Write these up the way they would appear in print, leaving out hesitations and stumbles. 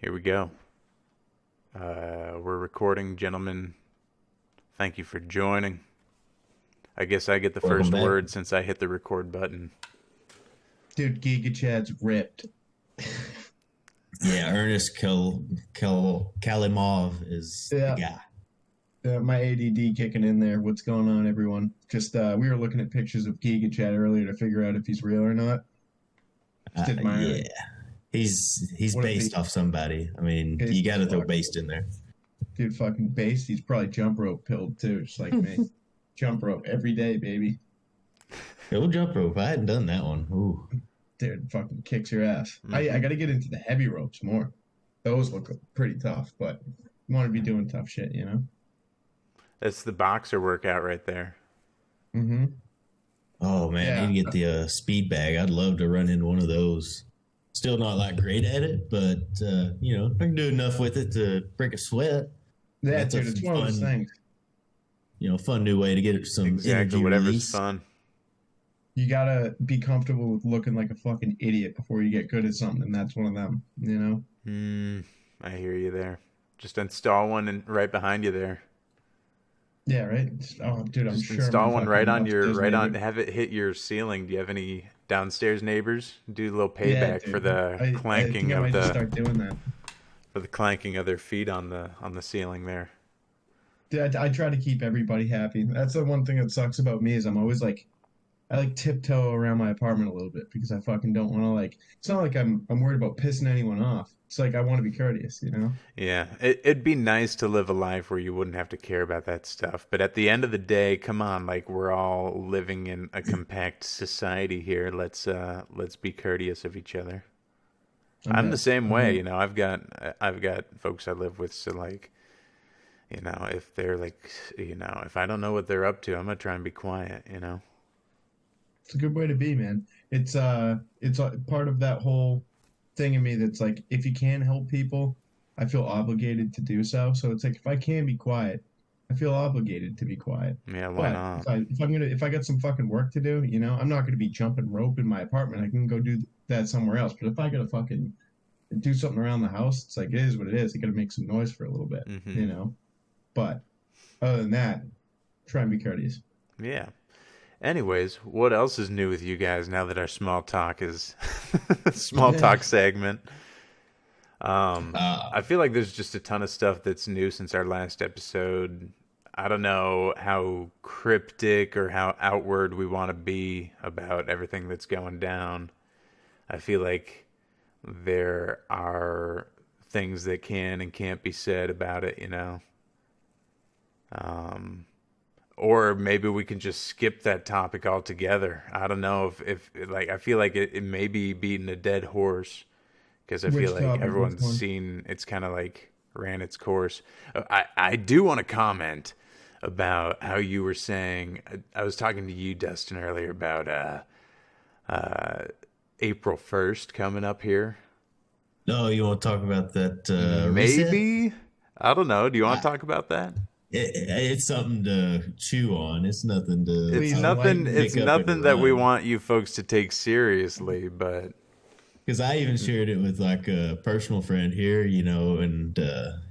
Here we go. We're recording, gentlemen. Thank you for joining. I guess I get the Welcome first back. word since I hit the record button. Dude, Giga Chad's ripped. Yeah, Ernest Kalimov is Yeah. the guy. My ADD kicking in there. What's going on, everyone? Just we were looking at pictures of Giga Chad earlier to figure out if he's real or not. Just admiring. Yeah, he's What if based off somebody. I mean, Based you got to as throw fuck. based in there. Dude, fucking based. He's probably jump rope pilled too, just like me. Jump rope every day, baby. Go jump rope. I hadn't done that one. Ooh, Dude, fucking kicks your ass. I Mhm. got to get into the heavy ropes more. Those look pretty tough, but you want to be doing tough shit, you know? That's the boxer workout right there. Mm-hmm. oh man, I Yeah. need to get the speed bag. I'd love to run into one of those. Still not like great at it, but I can do enough with it to break a sweat. Yeah, That's a dude, it's one of those fun- things. Fun new way to get some Exactly. energy Whatever's release. fun. You gotta be comfortable with looking like a fucking idiot before you get good at something, and that's one of them, you know? I hear you there. Just install one and right behind you there. Yeah, right? Oh, dude, I'm Just sure install my one right fucking on your upstairs neighbor- have it hit your ceiling. Do you have any downstairs neighbors? Do a little Yeah, payback for dude. the I clanking think I of might just the start doing that. their feet on the ceiling there. Dude, I try to keep everybody happy. That's the one thing that sucks about me is I'm always like, I like tiptoe around my apartment a little bit because I fucking don't want to like. It's not like I'm worried about pissing anyone off. It's like I want to be courteous, you know? Yeah, it'd be nice to live a life where you wouldn't have to care about that stuff. But at the end of the day, come on, like we're all living in a compact society here. Let's be courteous of each other. I'm the same way, you know. I've got folks I live with, so like, you know, if they're like, you know, if I don't know what they're up to, I'm gonna try and be quiet, you know. It's a good way to be, man. It's part of that whole thing in me that's like, if you can help people, I feel obligated to do so. So it's like if I can be quiet, I feel obligated to be quiet. Yeah, why But not? if I got some fucking work to do, you know, I'm not gonna be jumping rope in my apartment. I can go do that somewhere else. But if I gotta fucking do something around the house, it's like it is what it is. I gotta make some noise for a little bit, Mhm. you know. But other than that, try and be courteous. Yeah. Anyways, what else is new with you guys now that our small talk is small talk segment? I feel like there's just a ton of stuff that's new since our last episode. I don't know how cryptic or how outward we want to be about everything that's going down. I feel like there are things that can and can't be said about it, you know. Or maybe we can just skip that topic altogether. I don't know if like I feel like it may be beating a dead horse because I Which feel like topic? Which everyone's one? seen it's kind of like ran its course. I do want to comment about how you were saying. I was talking to you, Dustin, earlier about April 1st coming up here. No, you want to talk about that? Reset? Maybe. I don't know. Do you want to talk about that? It's something to chew on. It's nothing to. It's Please nothing. enlighten It's pick up and nothing that we run. want you folks to take seriously. But Because I even shared it with like a personal friend here, and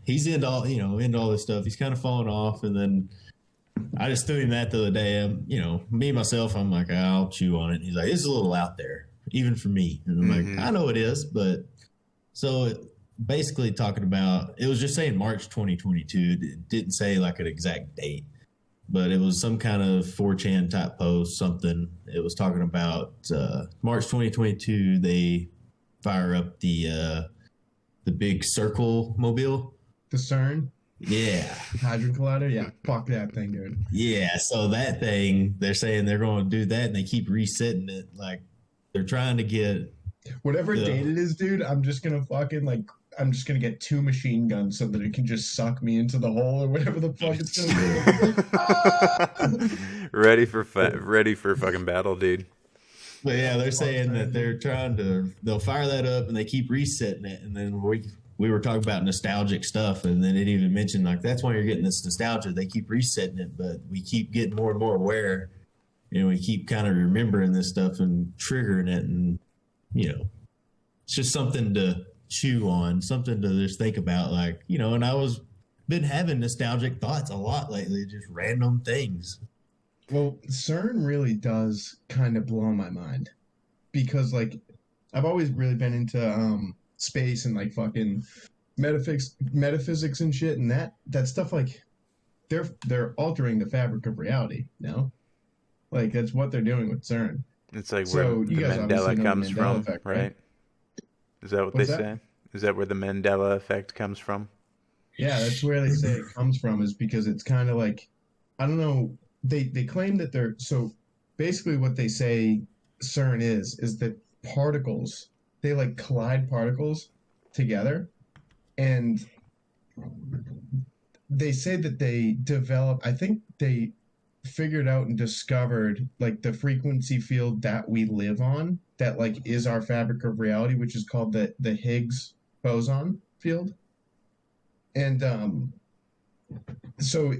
he's into all this stuff. He's kind of falling off, and then I just threw him that the other day. Me myself, I'm like, I'll chew on it. And he's like, it's a little out there, even for me. And I'm like, I know it is, but basically talking about it was just saying March 2022. It didn't say like an exact date, but it was some kind of 4chan type post, something. It was talking about March 2022. They fire up the big circle mobile. The CERN Yeah. Hadron Collider, yeah, fuck that thing, dude. Yeah. So that thing, they're saying they're going to do that, and they keep resetting it. Like they're trying to get. Whatever Yeah. date it is, dude, I'm just gonna get 2 machine guns so that it can just suck me into the hole or whatever the fuck it's gonna be. ready for fucking battle, dude. But yeah, they're saying that they'll fire that up, and they keep resetting it, and then we were talking about nostalgic stuff, and then it even mentioned like that's why you're getting this nostalgia. They keep resetting it, but we keep getting more and more aware, and we keep kind of remembering this stuff and triggering it, and it's just something to chew on, something to just think about. Like, and I was been having nostalgic thoughts a lot lately, just random things. Well, CERN really does kind of blow my mind because like I've always really been into space and like fucking metaphysics and shit, and that stuff like they're altering the fabric of reality. No, like that's what they're doing with CERN. It's like where So the you guys obviously Mandela know the comes Mandela from, effect, right? right? Is that what they What's that? say? Is that where the Mandela effect comes from? Yeah, that's where they say it comes from is because it's kind of like I don't know. They claim that they're so basically what they say CERN is that particles they like collide particles together and they say that they develop I think they figured out and discovered like the frequency field that we live on that like is our fabric of reality which is called the Higgs boson field and so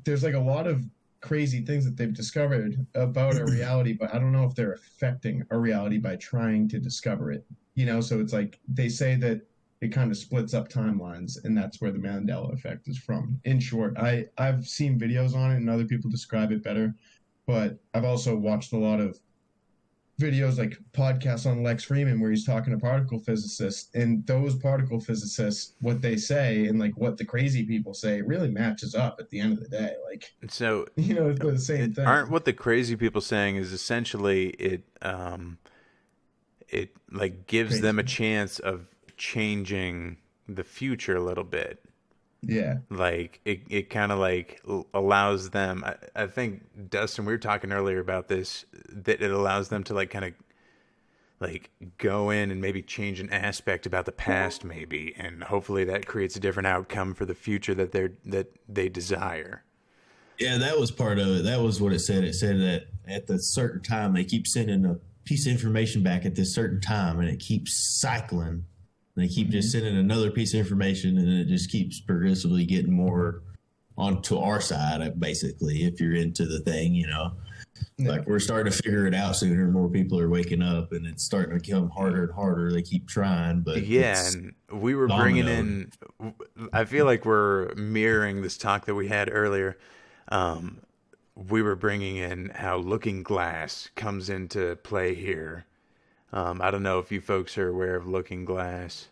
there's like a lot of crazy things that they've discovered about our reality, but I don't know if they're affecting our reality by trying to discover it. So it's like they say that it kind of splits up timelines, and that's where the Mandela effect is from. In short, I've seen videos on it, and other people describe it better, but I've also watched a lot of videos like podcasts on Lex Freeman where he's talking to particle physicists and those particle physicists what they say and like what the crazy people say really matches up at the end of the day like So, it's the same aren't thing. what the crazy people saying is essentially it like gives them a Crazy. chance of changing the future a little bit. Yeah. Like it kind of like allows them. I think Dustin, we were talking earlier about this that it allows them to like kind of like go in and maybe change an aspect about the past maybe, and hopefully that creates a different outcome for the future that they desire. Yeah, that was part of it. That was what it said. It said that at the certain time they keep sending a piece of information back at this certain time, and it keeps cycling. They keep just sending another piece of information, and it just keeps progressively getting more onto our side. Basically, if you're into the thing, Yeah. like we're starting to figure it out sooner. More people are waking up, and it's starting to become harder and harder. They keep trying, but Yeah, it's and we were bringing domino. in. I feel like we're mirroring this talk that we had earlier. Um, we were bringing in how Looking Glass comes into play here. I don't know if you folks are aware of Looking Glass.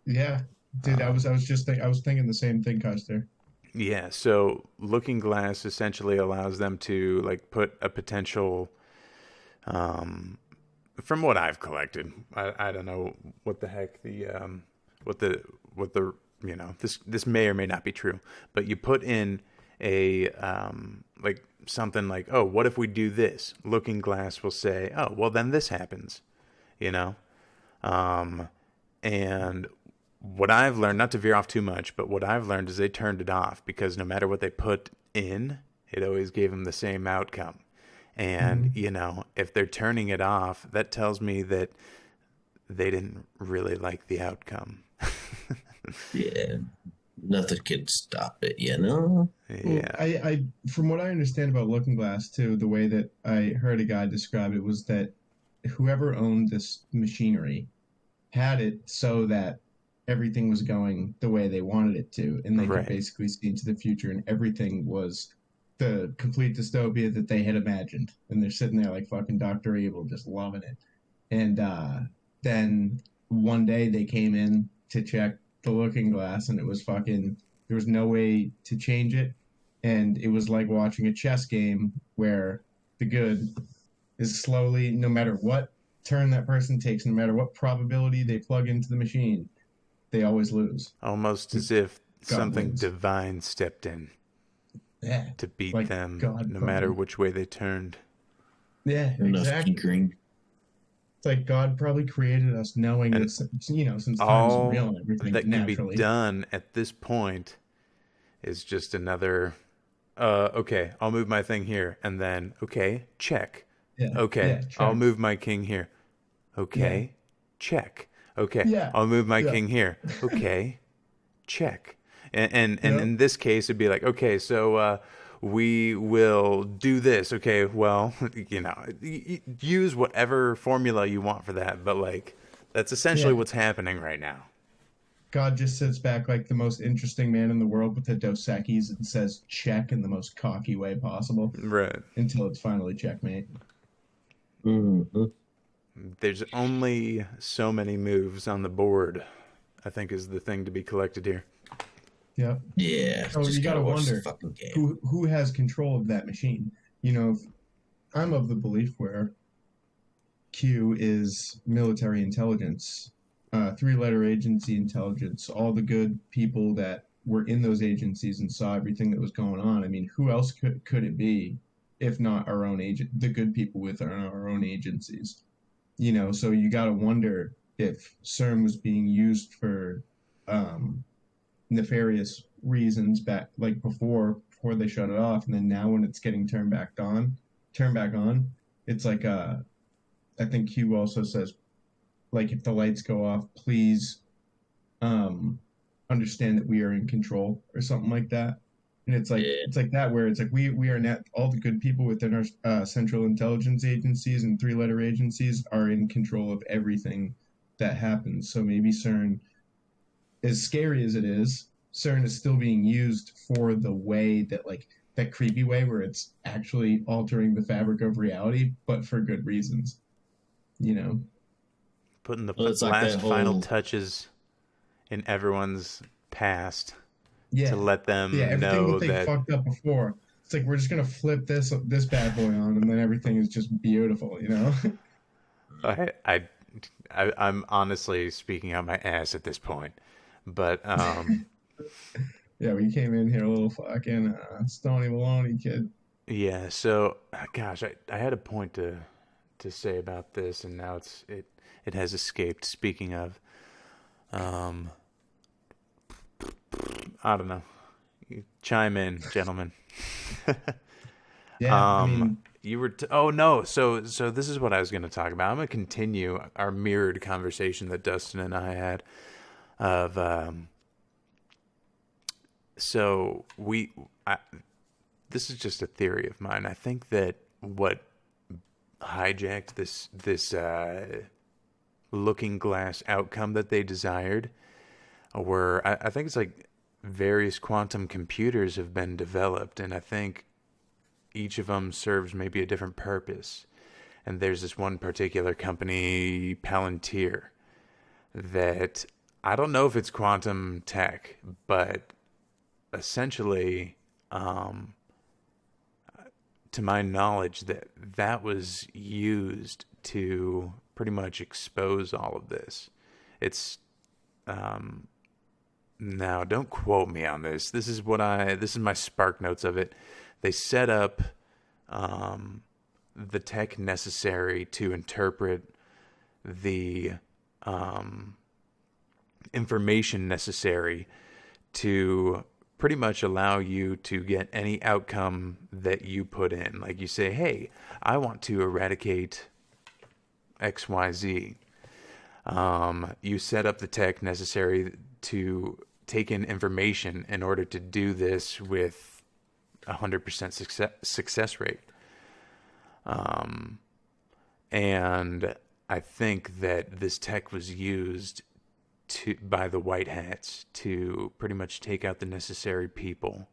Yeah. Dude, I was just I was thinking the same thing, Custer. Yeah, so Looking Glass essentially allows them to like put a potential, um, from what I've collected. I don't know what the heck what the what the this may or may not be true, but you put in a like something like, oh, what if we do this? Looking Glass will say, oh, well then this happens, you know. Um, and what I've learned, not to veer off too much, but what I've learned is they turned it off because no matter what they put in, it always gave them the same outcome. And, Mhm. if they're turning it off, that tells me that they didn't really like the outcome. Yeah, nothing can stop it. Well, Yeah, I from what I understand about Looking Glass too, the way that I heard a guy describe it was that whoever owned this machinery had it so that everything was going the way they wanted it to, and they could right. basically see into the future, and everything was the complete dystopia that they had imagined. And they're sitting there like fucking Dr. Evil, just loving it. And then one day they came in to check the Looking Glass, and it was fucking. There was no way to change it, and it was like watching a chess game where the good is slowly, no matter what turn that person takes, no matter what probability they plug into the machine, they always lose. Almost as if God something wins. divine stepped in Yeah, to beat like them God no matter probably. which way they turned. Yeah, Enough exactly. tinkering. It's like God probably created us knowing And that, since time is real all and everything that can be naturally. done at this point is just another, okay, I'll move my thing here. And then, okay, check. Yeah, Okay, yeah, I'll check. move my king here. Yeah, Okay, check. Okay, yeah, I'll move my yeah, king here. Okay, check. And yep, in this case, it'd be like, okay, so we will do this. Okay, well, use whatever formula you want for that, but like that's essentially yeah. what's happening right now. God just sits back like the most interesting man in the world with the Dos Equis and says check in the most cocky way possible Right. until it's finally checkmate. Mm-hmm. There's only so many moves on the board, I think is the thing to be collected here. Yep. Yeah, So just you gotta gotta watch the wonder fucking game. who has control of that machine. You know, I'm of the belief where Q is military intelligence, three-letter agency intelligence, all the good people that were in those agencies and saw everything that was going on. I mean, who else could it be if not our own agent, the good people within our own agencies? You know, so you got to wonder if CERN was being used for um, nefarious reasons back like before they shut it off, and then now when it's getting turned back on, it's like I think Q also says, like, if the lights go off, please um, understand that we are in control or something like that. And Yeah. it's like that where it's like we are net all the good people within our central intelligence agencies and three-letter agencies are in control of everything that happens. So maybe CERN, as scary as it is, CERN is still being used for the way that like that creepy way where it's actually altering the fabric of reality, but for good reasons. You know, Putting the Well, it's like that last final whole. touches in everyone's past to yeah, let yeah. them Everything know that they that fucked up before, it's like we're just gonna flip this bad boy on, and then everything is just beautiful. You know? I, I, I'm honestly speaking out my ass at this point. But Yeah, we came in here a little fucking Stony Maloney kid. yeah, so gosh, I had a point to say about this, and now it has escaped. Speaking of, um, I don't know. You chime in, gentlemen. Yeah, I mean, You were oh no, so this is what I was going to talk about. I'm going to continue our mirrored conversation that Dustin and I had of so this is just a theory of mine. I think that what hijacked this looking glass outcome that they desired were I think it's like various quantum computers have been developed, and I think each of them serves maybe a different purpose. And there's this one particular company, Palantir, that I don't know if it's quantum tech, but essentially, um, to my knowledge, that was used to pretty much expose all of this. It's um, now don't quote me on this. This is my spark notes of it. They set up um, the tech necessary to interpret the um, information necessary to pretty much allow you to get any outcome that you put in. Like you say, hey, I want to eradicate XYZ. You set up the tech necessary to take in information in order to do this with 100% success rate. And I think that this tech was used by the white hats to pretty much take out the necessary people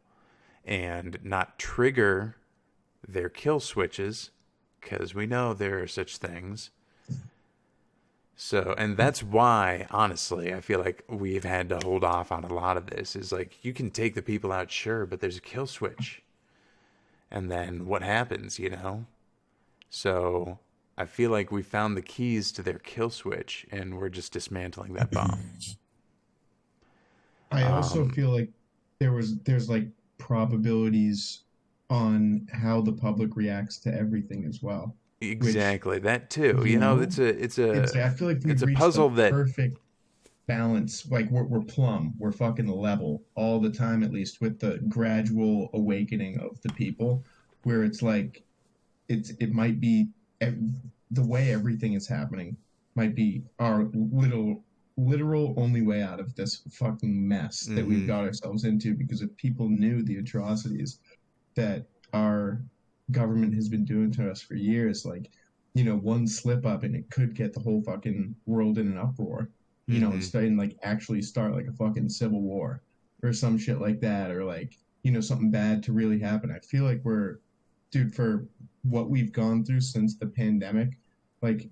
and not trigger their kill switches, because we know there are such things. So, and that's why, honestly, I feel like we've had to hold off on a lot of this. Is like, you can take the people out, sure, but there's a kill switch. And then what happens, you know? So, I feel like we found the keys to their kill switch, and we're just dismantling that bomb. I also Um, feel like there's like probabilities on how the public reacts to everything as well, which exactly, that too. you You know, know, it's I feel like it's we've a reached the puzzle that perfect balance. Like we're plumb, we're fucking level all the time, at least with the gradual awakening of the people, where it's like it might be the way everything is happening might be our literal only way out of this fucking mess that we've hmm got ourselves into, because if people knew the atrocities that our government has been doing to us for years, like, you know, one slip up and it could get the whole fucking world in an uproar. you know, and Mm-hmm. start and like actually start like a fucking civil war or some shit like that, or like, you know, something bad to really happen. I feel like we're, dude, for what we've gone through since the pandemic, like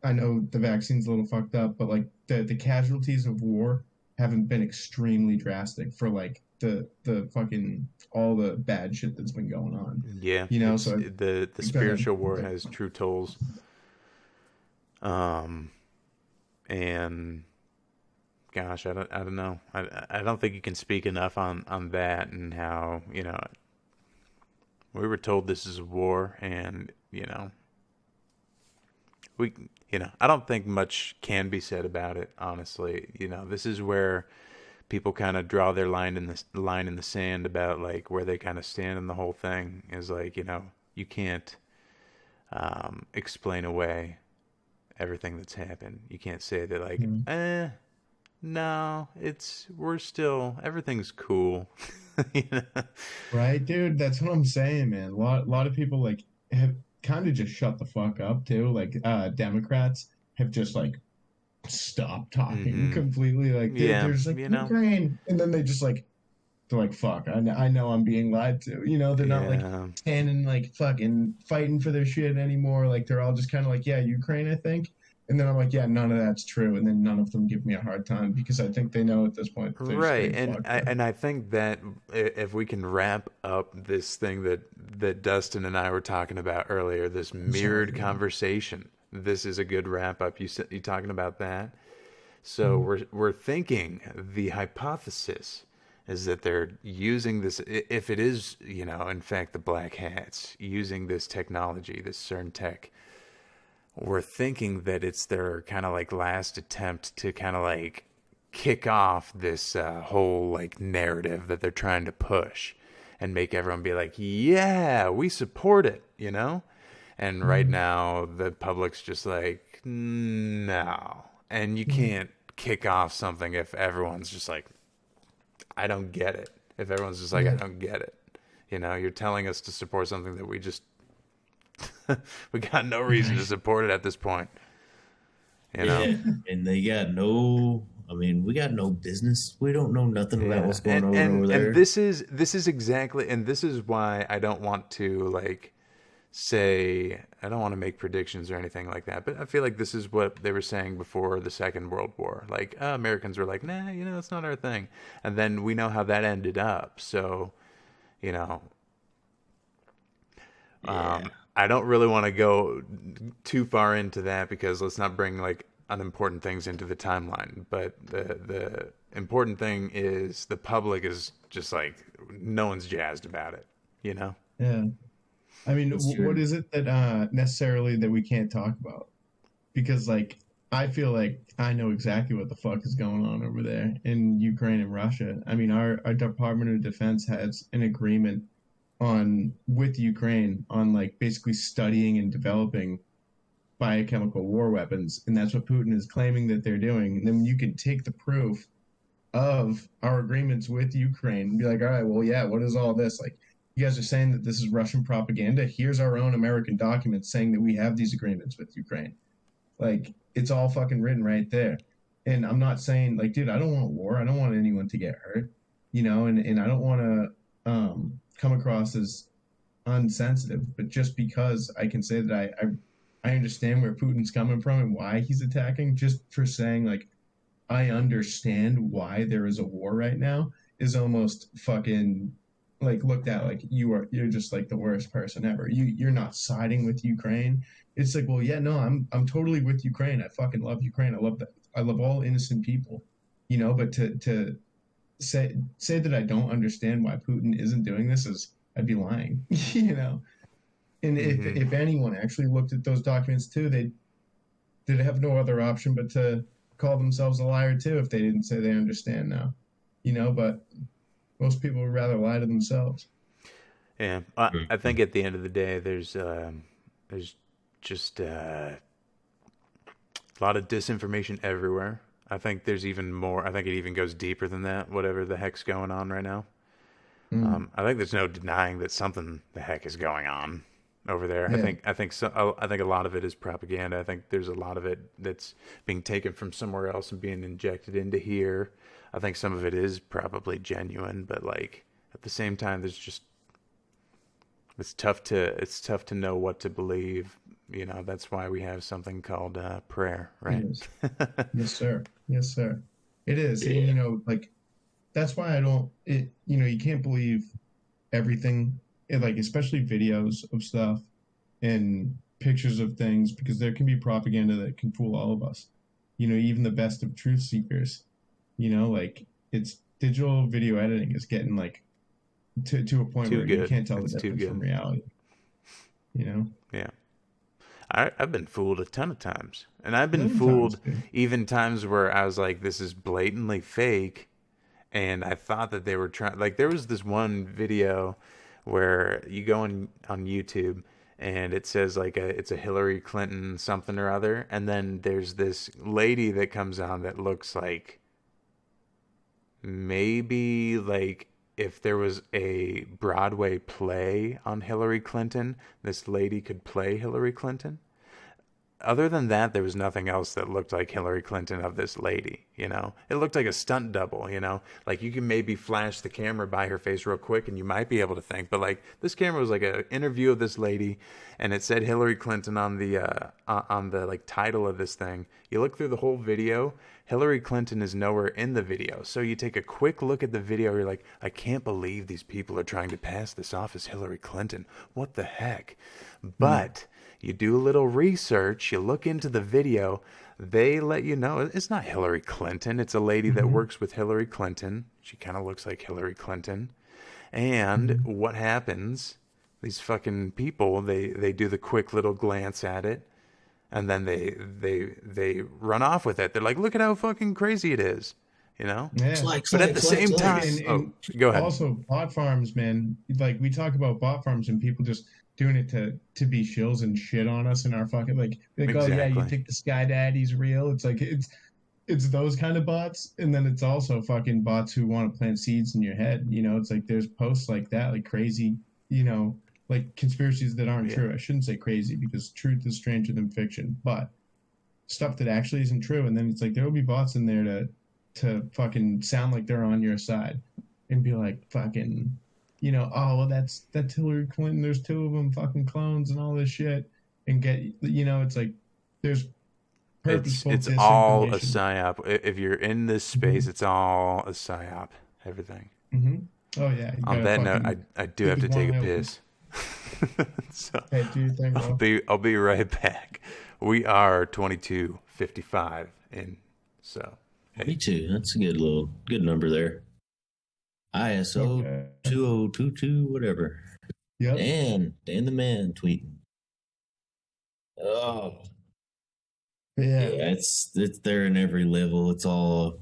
I know the vaccine's a little fucked up, but like the casualties of war haven't been extremely drastic for like the fucking all the bad shit that's been going on. Yeah, You know, it's so the we've been spiritual war has true tolls. Um, and gosh, I don't know. I don't think you can speak enough on that and how, you know, we were told this is a war, and you know, we, you know, I don't think much can be said about it, honestly. You know, this is where people kind of draw their line in the sand about like where they kind of stand in the whole thing is like, you know, you can't explain away everything that's happened. You can't say that like, Mhm. no, we're still everything's cool. You know? Right, dude. That's what I'm saying, man. A lot of people like have kind of just shut the fuck up too. Like Democrats have just like stopped talking Mm-hmm. completely. Like they're Yeah, just like you know. Ukraine, and then they just like they're like, fuck, I know I'm being lied to. You know, they're not like Yeah. standing like fucking fighting for their shit anymore. Like they're all just kind of like, yeah, Ukraine, I think. And then I'm like, yeah, none of that's true. And then none of them give me a hard time because I think they know at this point that they're just Right, getting fucked with. and I think that if we can wrap up this thing that Dustin and I were talking about earlier, this I'm sorry, mirrored man. conversation, this is a good wrap up. You talking about that? So Mm. we're thinking the hypothesis is that they're using this, if it is, you know, in fact the black hats using this technology, this CERN tech, we're thinking that it's their kind of like last attempt to kind of like kick off this whole like narrative that they're trying to push and make everyone be like, yeah, we support it, you know? And right Mm. now, the public's just like, no. And you Mm. can't kick off something if everyone's just like, I don't get it. If everyone's just like, I Yeah. don't get it. You know, you're telling us to support something that we just, we got no reason to Right. support it at this point, you know? Yeah, and they got no. I mean, we got no business. We don't know nothing about Yeah, what's going on over and there. this is exactly, and this is why I don't want to like say, I don't want to make predictions or anything like that, but I feel like this is what they were saying before the Second World War. Like Americans were like, nah, you know, it's not our thing, and then we know how that ended up. So you know, Yeah, I don't really want to go too far into that because let's not bring like unimportant things into the timeline. But the important thing is the public is just like no one's jazzed about it, you know? Yeah. I mean, it's what true. is it that necessarily that we can't talk about? Because like I feel like I know exactly what the fuck is going on over there in Ukraine and Russia. I mean, our Department of Defense has an agreement on with Ukraine on like basically studying and developing biochemical war weapons, and that's what Putin is claiming that they're doing. And then you can take the proof of our agreements with Ukraine and be like, all right, well, yeah, what is all this? Like, you guys are saying that this is Russian propaganda. Here's our own American documents saying that we have these agreements with Ukraine. Like, it's all fucking written right there. And I'm not saying, like, dude, I don't want war. I don't want anyone to get hurt, you know, and I don't want to come across as unsensitive, but just because I can say that I understand where Putin's coming from and why he's attacking, just for saying like I understand why there is a war right now is almost fucking like looked at like you're just like the worst person ever. You're not siding with Ukraine. It's like, well, yeah, no, I'm totally with Ukraine. I fucking love Ukraine. I love that. I love all innocent people, you know. But to say that I don't understand why Putin isn't doing this is I'd be lying, you know. And Mm-hmm. if anyone actually looked at those documents too, they'd have no other option but to call themselves a liar too if they didn't say they understand now, you know. But most people would rather lie to themselves. Yeah, I think at the end of the day, there's just a lot of disinformation everywhere. I think there's even more. I think it even goes deeper than that. Whatever the heck's going on right now. Mm. I think there's no denying that something the heck is going on. over there. Yeah. I think a lot of it is propaganda. I think there's a lot of it that's being taken from somewhere else and being injected into here. I think some of it is probably genuine, but like at the same time, there's just it's tough to know what to believe. You know, that's why we have something called prayer, It right? is. Yes, sir. Yes, sir. It is. And, Yeah. like, that's why I don't, you can't believe everything, like, especially videos of stuff and pictures of things, because there can be propaganda that can fool all of us. Even the best of truth seekers, like, it's digital video editing is getting, like, to a point Too where you good. can't tell the It's too difference from good. reality, you know? Yeah. I've been fooled a ton of times. And I've A been million times, fooled dude. even times where I was like, this is blatantly fake. And I thought that they were trying, like, there was this one video where you go on YouTube and it says, like, it's a Hillary Clinton something or other. And then there's this lady that comes on that looks like maybe like if there was a Broadway play on Hillary Clinton, this lady could play Hillary Clinton. Other than that, there was nothing else that looked like Hillary Clinton of this lady, you know? It looked like a stunt double, you know? Like you can maybe flash the camera by her face real quick and you might be able to think, but like this camera was like an interview of this lady and it said Hillary Clinton on the like title of this thing. You look through the whole video, Hillary Clinton is nowhere in the video. So you take a quick look at the video, you're like, I can't believe these people are trying to pass this off as Hillary Clinton. What the heck? But you do a little research, you look into the video, they let you know it's not Hillary Clinton. It's a lady that Hmm. works with Hillary Clinton. She kind of looks like Hillary Clinton. And Hmm. what happens? These fucking people, they do the quick little glance at it, and then they run off with it. They're like, look at how fucking crazy it is, you know? Yeah. But at the same Dude, time, and go ahead. also bot farms, man. Like we talk about bot farms and people just doing it to be shills and shit on us in our fucking like oh yeah, you Exactly. think the Sky Daddy's real? It's like it's those kind of bots, and then it's also fucking bots who want to plant seeds in your head. It's like there's posts like that, like crazy, like conspiracies that aren't Yeah. true. I shouldn't say crazy because truth is stranger than fiction, but stuff that actually isn't true. And then it's like there will be bots in there to fucking sound like they're on your side and be like fucking, oh well that's Hillary Clinton. There's two of them, fucking clones and all this shit, and it's like there's purposeful It's all a disinformation. psyop. If you're in this space, Hmm. it's all a psyop. Everything. Hmm. Oh yeah, you On gotta that note, fucking I do keep have it to take one a eye open. piss. So Hey, do your thing, bro. I'll be right back. We are 22:55 in. So Me hey, too. That's a good number there. ISO Okay. 2022, whatever. Yep. Dan the man tweeting. Oh, Yeah. yeah, it's there in every level. It's all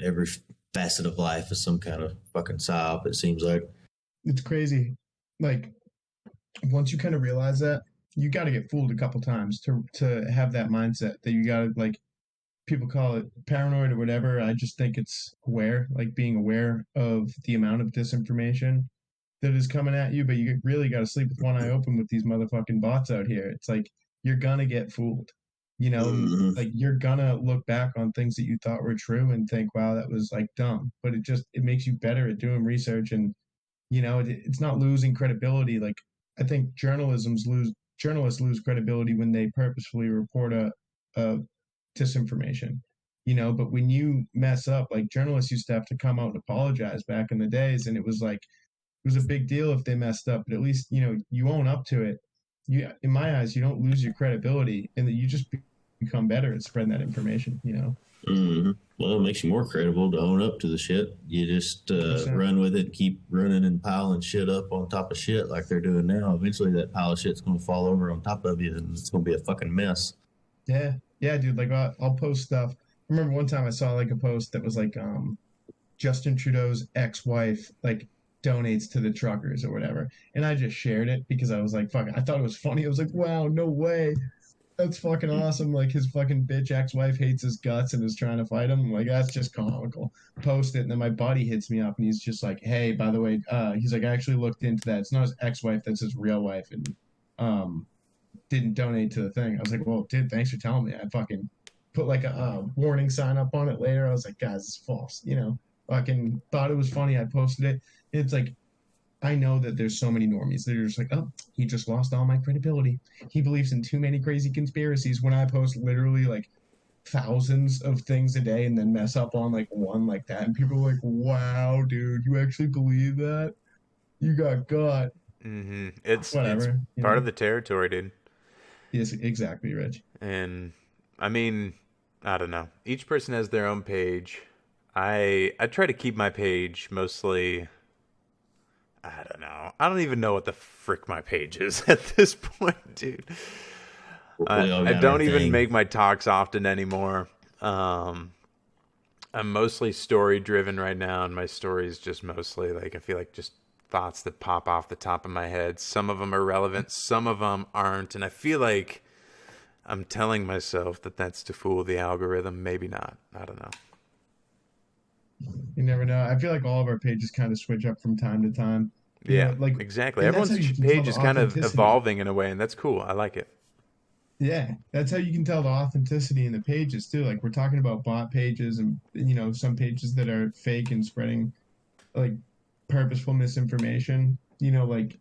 every facet of life is some kind of fucking psyop. It seems like. It's crazy. Like once you kind of realize that, you got to get fooled a couple times to have that mindset that you got to like people call it paranoid or whatever. I just think it's aware, like being aware of the amount of disinformation that is coming at you, but you really got to sleep with one eye open with these motherfucking bots out here. It's like you're gonna get fooled, and Mhm. like you're gonna look back on things that you thought were true and think, wow, that was like dumb. But it makes you better at doing research, and it's not losing credibility. Like I think journalists lose credibility when they purposefully report a disinformation. But when you mess up, like journalists used to have to come out and apologize back in the days, and it was a big deal if they messed up, but at least you own up to it. In my eyes, you don't lose your credibility, and that you just become better at spreading that information. Mhm. Well, it makes you more credible to own up to the shit. You just 100%. run with it, keep running and piling shit up on top of shit like they're doing now. Eventually, that pile of shit's going to fall over on top of you, and it's going to be a fucking mess. Yeah, yeah, dude. Like I'll post stuff. I remember one time I saw like a post that was like Justin Trudeau's ex-wife like donates to the truckers or whatever, and I just shared it because I was like, fuck, I thought it was funny. I was like, wow, no way. That's fucking awesome. Like his fucking bitch ex-wife hates his guts and is trying to fight him. I'm like, that's just comical. Post it, and then my buddy hits me up and he's just like, hey, by the way, he's like, I actually looked into that. It's not his ex-wife, that's his real wife. And didn't donate to the thing. I was like, well, dude, thanks for telling me. I fucking put like a warning sign up on it later. I was like, guys, it's false. Fucking thought it was funny. I posted it. It's like, I know that there's so many normies that are just like, oh, he just lost all my credibility. He believes in too many crazy conspiracies. When I post literally like thousands of things a day and then mess up on like one like that, and people are like, wow, dude, you actually believe that? You got. It's Whatever. part of the territory, dude. Yes, exactly, Rich. And I mean, I don't know. Each person has their own page. I try to keep my page mostly. I don't know. I don't even know what the frick my page is at this point, dude. We all I got don't our even thing. make my talks often anymore. I'm mostly story driven right now, and my story is just mostly like I feel like just thoughts that pop off the top of my head. Some of them are relevant, some of them aren't, and I feel like I'm telling myself that that's to fool the algorithm. Maybe not. I don't know. You never know. I feel like all of our pages kind of switch up from time to time. Yeah, Like, exactly. and that's how Everyone's you can tell page the is kind of authenticity. evolving in a way, and that's cool. I like it. Yeah, that's how you can tell the authenticity in the pages too. Like we're talking about bot pages and some pages that are fake and spreading like purposeful misinformation. Like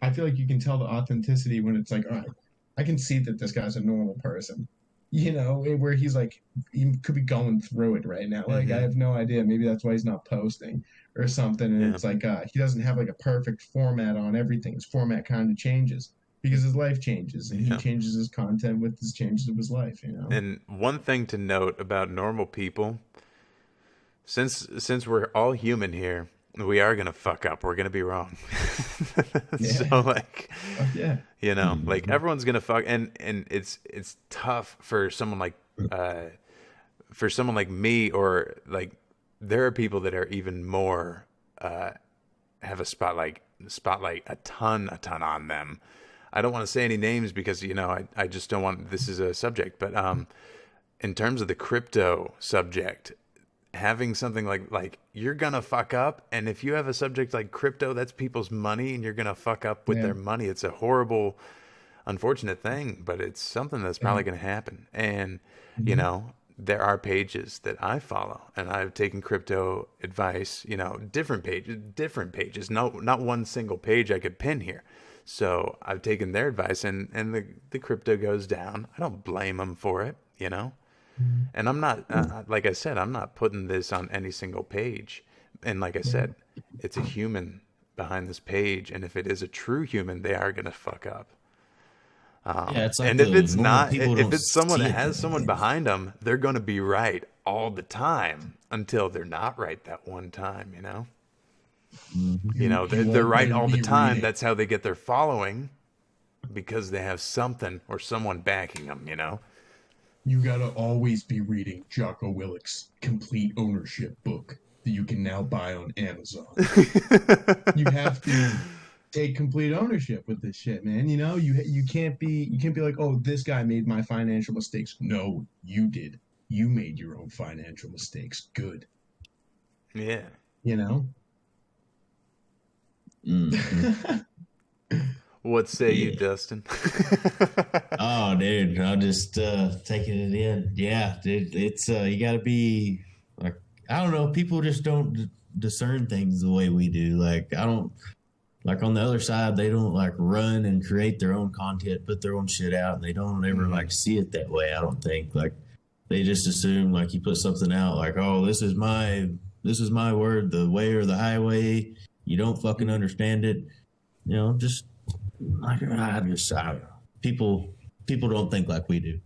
I feel like you can tell the authenticity when it's like, all right, I can see that this guy's a normal person. Where he's like, he could be going through it right now. Like I Hmm. have no idea. Maybe that's why he's not posting or something. And Yeah, it's like he doesn't have like a perfect format on everything. His format kind of changes because his life changes and he yeah. changes his content with his changes of his life. And one thing to note about normal people, since we're all human here, we are gonna fuck up. We're gonna be wrong. So Yeah. like, Fuck yeah. like Mhm. everyone's gonna fuck, and it's tough uh for someone like me, or like there are people that are even more have a spotlight a ton on them. I don't want to say any names because I just don't want this is a subject, but in terms of the crypto subject, having something like you're gonna fuck up, and if you have a subject like crypto, that's people's money, and you're gonna fuck up with Yeah. their money. It's a horrible, unfortunate thing, but it's something that's Yeah. probably gonna happen. And Mhm. there are pages that I follow, and I've taken crypto advice. Different pages. No, not one single page I could pin here. So I've taken their advice, and the crypto goes down. I don't blame them for it. And I'm not, like I said, I'm not putting this on any single page. And like I Yeah. said, it's a human behind this page. And if it is a true human, they are going to fuck up. Yeah, it's like And if the it's normal not, people if don't it's someone see that it has that someone way. behind them, they're going to be right all the time until they're not right that one time. Mhm. They're, You they're won't right really all the be time. reading. That's how they get their following because they have something or someone backing them. You gotta always be reading Jocko Willick's Complete Ownership book that you can now buy on Amazon. You have to take complete ownership with this shit, man. You can't be like, oh, this guy made my financial mistakes. No, you did. You made your own financial mistakes. Good. Yeah. You know. Mhm. What say you, Yeah. Dustin? Oh, dude, I'm just taking it in. Yeah, dude, it's you got to be like I don't know. People just don't discern things the way we do. Like I don't like on the other side, they don't like run and create their own content, put their own shit out, and they don't ever Hmm. like see it that way. I don't think like they just assume like you put something out like, oh, this is my word, the way or the highway. You don't fucking understand it. Just like I don't know. People don't think like we do.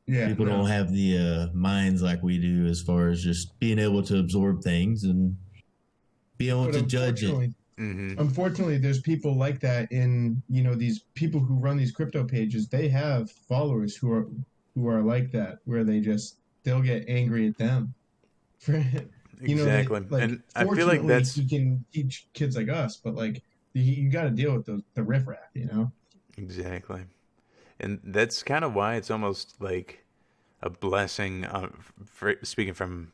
Yeah, People don't no. have the minds like we do as far as just being able to absorb things and be able But to judge it. Hmm. unfortunately, there's people like that in, these people who run these crypto pages. They have followers who are like that, where they'll get angry at them for that, Exactly. like, And I feel like fortunately that's he can teach kids like us, but like you got to deal with the riffraff. exactly. And that's kind of why it's almost like a blessing. Speaking from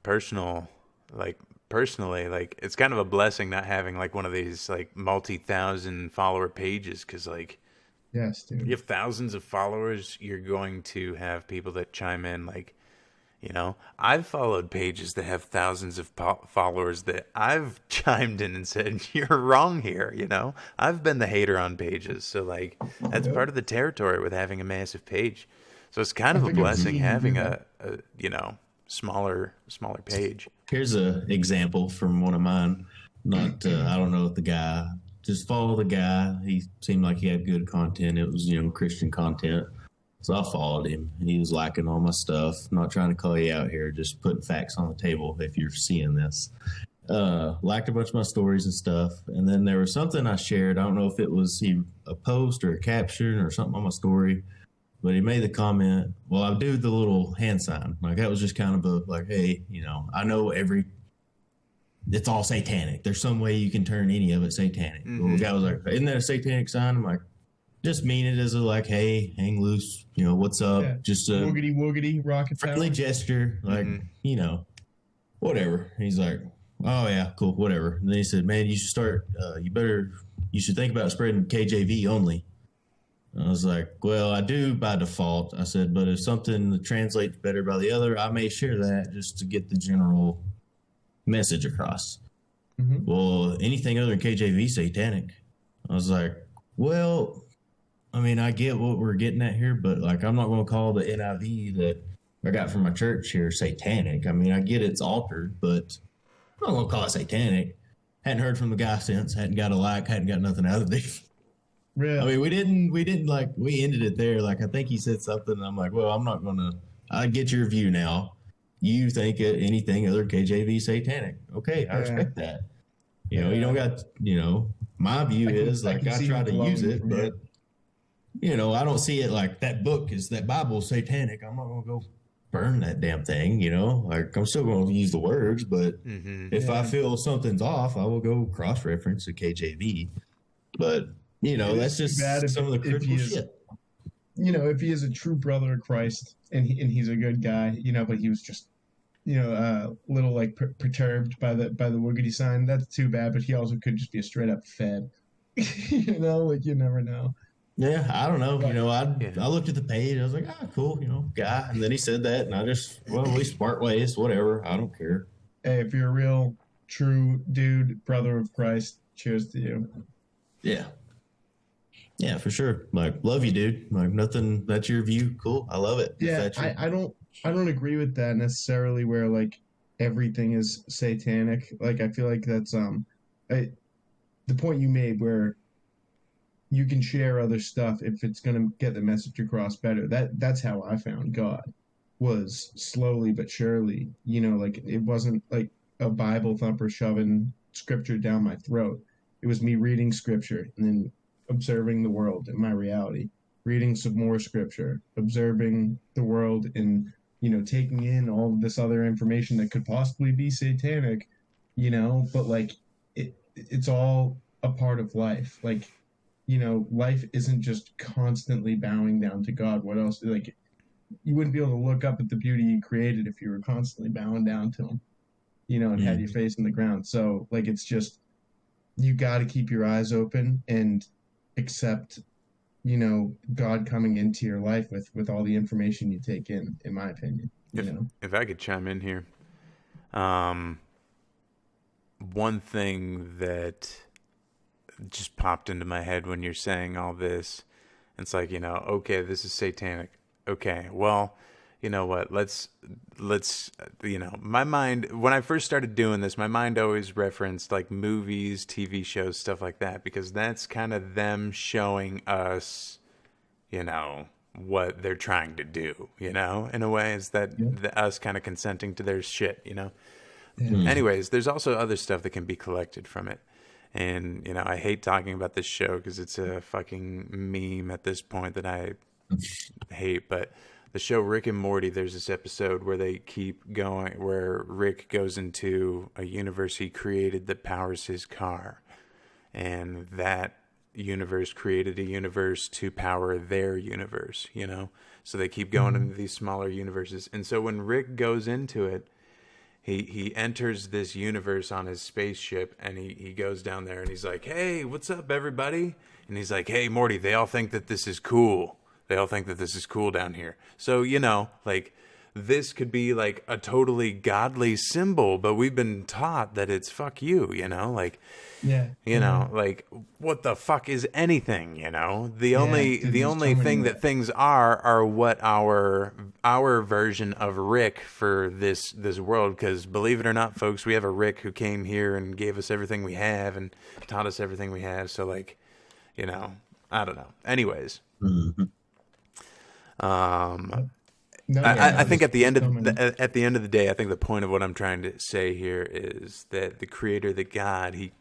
like personally, like it's kind of a blessing not having like one of these like multi-thousand follower pages because like Yes, You dude. have thousands of followers, you're going to have people that chime in like, I've followed pages that have thousands of followers that I've chimed in and said, you're wrong here. I've been the hater on pages. So, like, that's Yep. part of the territory with having a massive page. So it's kind I of a think I've blessing seen you do having that. a smaller page. Here's a example from one of mine. Not, I don't know if the guy. Just follow the guy. He seemed like he had good content. It was, Christian content. So I followed him. He was liking all my stuff. Not trying to call you out here, just putting facts on the table if you're seeing this. Liked a bunch of my stories and stuff. And then there was something I shared. I don't know if it was a post or a caption or something on my story, but he made the comment, well, I do the little hand sign. Like that was just kind of a like, hey, I know it's all satanic. There's some way you can turn any of it satanic. Well, the guy was like, isn't that a satanic sign? I'm like, just mean it as a like, hey, hang loose, what's up? Yeah. Just a Woogity woogity rocket friendly power. gesture, like, whatever. He's like, oh yeah, cool, whatever. And then he said, man, you should start, you should think about spreading KJV only. I was like, well, I do by default. I said, but if something translates better by the other, I may share that just to get the general message across. Mhm. Well, anything other than KJV satanic. I was like, well, I mean, I get what we're getting at here, but like, I'm not going to call the NIV that I got from my church here satanic. I mean, I get it's altered, but I'm not going to call it satanic. Hadn't heard from the guy since. Hadn't got a like. Hadn't got nothing out of it. Really? I mean, we didn't like, we ended it there. Like, I think he said something, and I'm like, well, I'm not going to, I get your view now. You think anything other KJV satanic. Okay, I respect that. You don't got, my view is like, I try to use it, but, I don't see it like that book is that Bible satanic. I'm not going to go burn that damn thing, like I'm still going to use the words, but if I feel something's off, I will go cross reference to KJV. But, that's just some of the critical shit. If he is a true brother of Christ and he's a good guy, but he was just, a little like perturbed by the woogity sign. That's too bad. But he also could just be a straight up fed. Like you never know. Yeah, I don't know. I looked at the page. I was like, cool, guy. And then he said that, and I just, well, we part ways, whatever. I don't care. Hey, if you're a real, true dude, brother of Christ, cheers to you. Yeah. Yeah, for sure. Like, love you, dude. Like, nothing. That's your view. Cool. I love it. Yeah, I don't agree with that necessarily. Where like everything is satanic. Like I feel like that's the point you made where you can share other stuff if it's gonna get the message across better. That's how I found God, was slowly but surely. Like it wasn't like a Bible thumper shoving scripture down my throat. It was me reading scripture and then observing the world in my reality, reading some more scripture, observing the world, and taking in all of this other information that could possibly be satanic, but like it's all a part of life. Like, life isn't just constantly bowing down to God. What else? Like, you wouldn't be able to look up at the beauty He created if you were constantly bowing down to Him, and had your face in the ground. So, like, it's just, you got to keep your eyes open and accept, God coming into your life with all the information you take in my opinion. If I could chime in here, one thing that just popped into my head when you're saying all this, it's like, okay, this is satanic. Okay, well, you know what? Let's my mind, when I first started doing this, my mind always referenced like movies, TV shows, stuff like that, because that's kind of them showing us, what they're trying to do, in a way, is that us kind of consenting to their shit, Anyways, there's also other stuff that can be collected from it. And, I hate talking about this show because it's a fucking meme at this point that I hate. But the show Rick and Morty, there's this episode where they keep going, where Rick goes into a universe he created that powers his car. And that universe created a universe to power their universe, So they keep going into these smaller universes. And so when Rick goes into it, he enters this universe on his spaceship, and he goes down there and he's like, "Hey, what's up, everybody?" And he's like, "Hey, Morty, they all think that this is cool. They all think that this is cool down here." So, like, this could be like a totally godly symbol, but we've been taught that it's fuck you, like, Yeah. like, what the fuck is anything, The Yeah, only dude, the there's only so many thing ways. that things are what our version of Rick for this world, because believe it or not, folks, we have a Rick who came here and gave us everything we have and taught us everything we have. So, like, I don't know. Anyways, No, I think at the end so of many. at the end of the day, I think the point of what I'm trying to say here is that the Creator, the God, he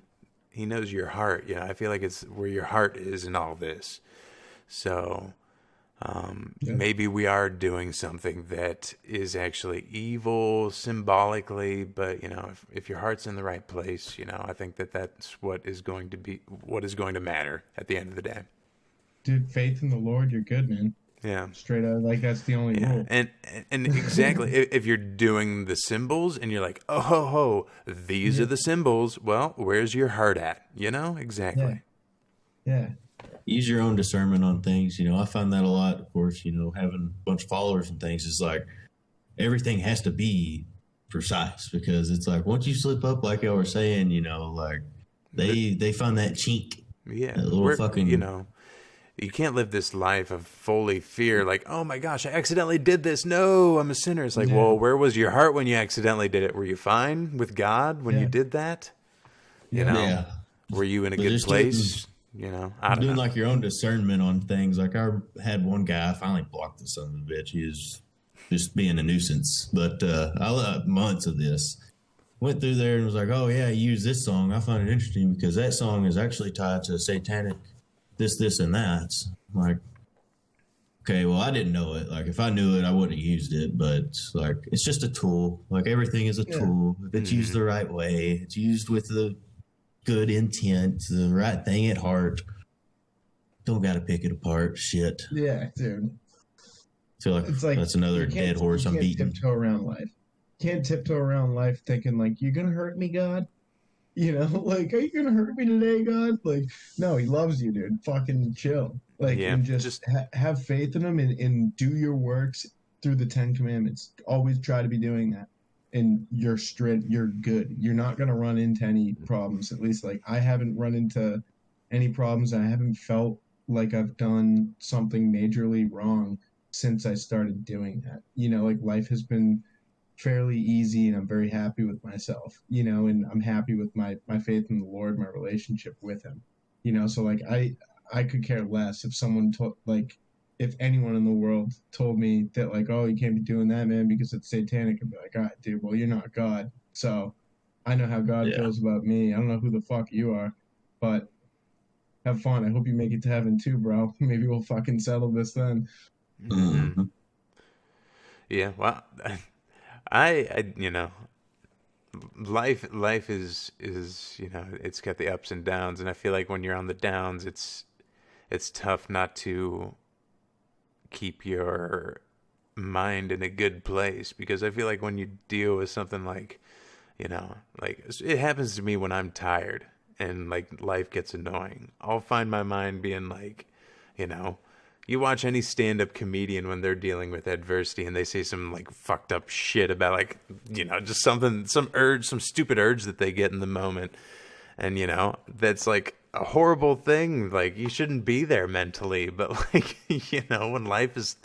knows your heart. I feel like it's where your heart is in all this. So Yeah. maybe we are doing something that is actually evil symbolically, but if your heart's in the right place, I think that's what is going to matter at the end of the day. Dude, faith in the Lord, you're good, man. Yeah. Straight out, like that's the only Yeah, rule. and exactly, if you're doing the symbols and you're like, oh ho ho, these are the symbols. Well, where's your heart at? Exactly. Yeah. Use your own discernment on things. I find that a lot. Of course, having a bunch of followers and things is like everything has to be precise, because it's like once you slip up, like y'all were saying, like they find that chink, Yeah, that little fucking. you can't live this life of fully fear, like, oh my gosh, I accidentally did this. No, I'm a sinner. It's like, Yeah. well, where was your heart when you accidentally did it? Were you fine with God when you Yeah. did that? Yeah. Were you in a But good just place? I don't doing know. like your own discernment on things. Like I had one guy, I finally blocked the son of a bitch. He was just being a nuisance. But I let months of this. Went through there and was like, oh yeah, use this song. I find it interesting because that song is actually tied to satanic this, and that. I'm like, okay, well, I didn't know it. Like, if I knew it, I wouldn't have used it. But, like, it's just a tool. Like, everything is a tool. If it's used the right way, it's used with the good intent, the right thing at heart. Don't got to pick it apart. Shit. Yeah, dude. I feel like It's like that's another you can't- dead horse you I'm can't beating. tiptoe around life. Can't tiptoe around life thinking like you're gonna hurt me, God. Like, are you gonna hurt me today, God? Like, no, he loves you, dude. Fucking chill. Like, Yeah, and just have faith in him and do your works through the 10 Commandments. Always try to be doing that. And you're straight, you're good. You're not gonna run into any problems. At least, like, I haven't run into any problems. I haven't felt like I've done something majorly wrong since I started doing that. Like, life has been fairly easy, and I'm very happy with myself, and I'm happy with my faith in the Lord, my relationship with him. So like I could care less if someone told, like, if anyone in the world told me that, like, oh, you can't be doing that, man, because it's satanic. I'd be like, all right, dude, well, you're not God. So I know how God Yeah. feels about me. I don't know who the fuck you are, but have fun. I hope you make it to heaven too, bro. Maybe we'll fucking settle this then. Mm-hmm. Yeah, well, life is it's got the ups and downs, and I feel like when you're on the downs, it's tough not to keep your mind in a good place, because I feel like when you deal with something like like it happens to me when I'm tired and like life gets annoying, I'll find my mind being like, you watch any stand-up comedian when they're dealing with adversity and they say some like fucked up shit about like, just some stupid urge that they get in the moment. And, that's like a horrible thing. Like, you shouldn't be there mentally, but like, when life is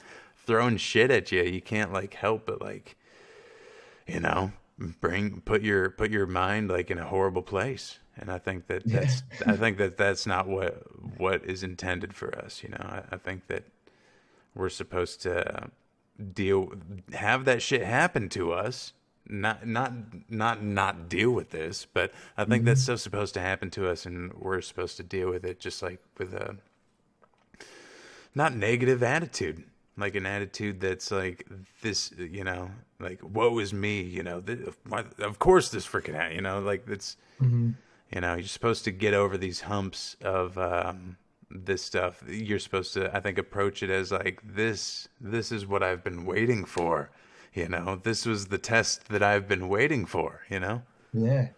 throwing shit at you, you can't like help but like, put your mind like in a horrible place. And I think that's not what is intended for us. I think that we're supposed to have that shit happen to us, not deal with this, but I think that's still supposed to happen to us, and we're supposed to deal with it just like with a not negative attitude, like an attitude that's like this, like woe is me, of course this freaking, like it's. You're supposed to get over these humps of this stuff. You're supposed to, I think, approach it as like this is what I've been waiting for. You know, this was the test that I've been waiting for, you know? Yeah.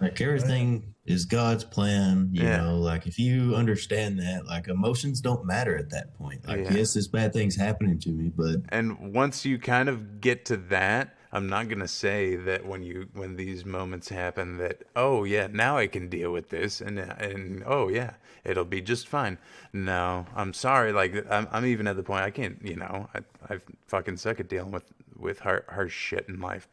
Like everything is God's plan, you Yeah. know, like if you understand that, like emotions don't matter at that point. Like, Yeah. yes, this bad thing's happening to me, but And once you kind of get to that, I'm not gonna say that when these moments happen that, oh yeah, now I can deal with this, and oh yeah, it'll be just fine. No, I'm sorry. Like I'm even at the point I can't. You know, I fucking suck at dealing with harsh shit in life.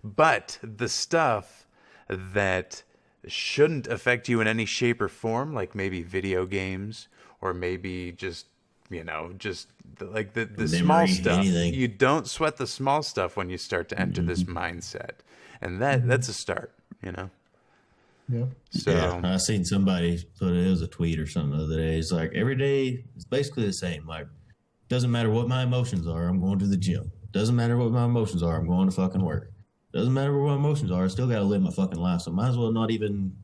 But the stuff that shouldn't affect you in any shape or form, like maybe video games or maybe just just like the small memory, stuff. anything. You don't sweat the small stuff when you start to enter this mindset, and that's a start. You know. Yep. So yeah, I seen somebody put it was a tweet or something the other day. It's like every day is basically the same. Like, doesn't matter what my emotions are, I'm going to the gym. Doesn't matter what my emotions are, I'm going to fucking work. Doesn't matter what my emotions are, I still got to live my fucking life. So might as well not even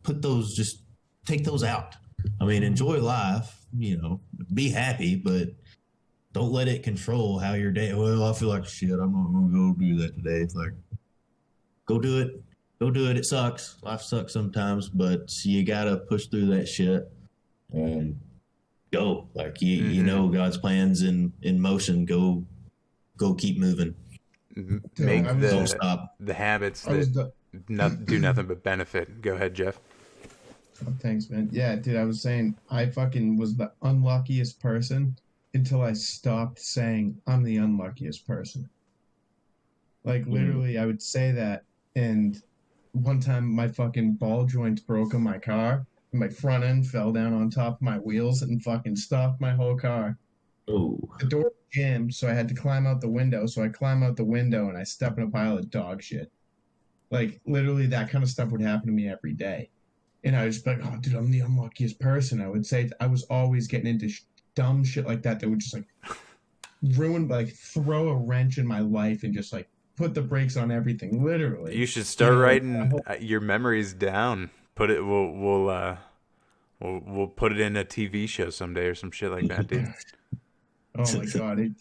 put those. Just take those out. I mean, enjoy life. You know, be happy, but don't let it control how your day. Well, I feel like shit. I'm not going to go do that today. It's like, go do it. Go do it. It sucks. Life sucks sometimes, but you gotta push through that shit and go. Like you know, God's plans in motion. Go, keep moving. make Don't stop. the habits I was that do nothing but benefit. Go ahead, Jeff. Oh, thanks, man. Yeah, dude, I was saying I fucking was the unluckiest person until I stopped saying I'm the unluckiest person. Like literally, I would say that, and one time my fucking ball joints broke on my car, and my front end fell down on top of my wheels and fucking stopped my whole car. Oh, The door jammed, so I had to climb out the window. So I climb out the window and I step in a pile of dog shit. Like literally, that kind of stuff would happen to me every day. And I was just like, oh, dude, I'm the unluckiest person. I would say I was always getting into dumb shit like that would just like ruin, like throw a wrench in my life and just like put the brakes on everything, literally. You should start You know, writing your memories down. Put it. We'll put it in a TV show someday or some shit like that, dude. oh my god,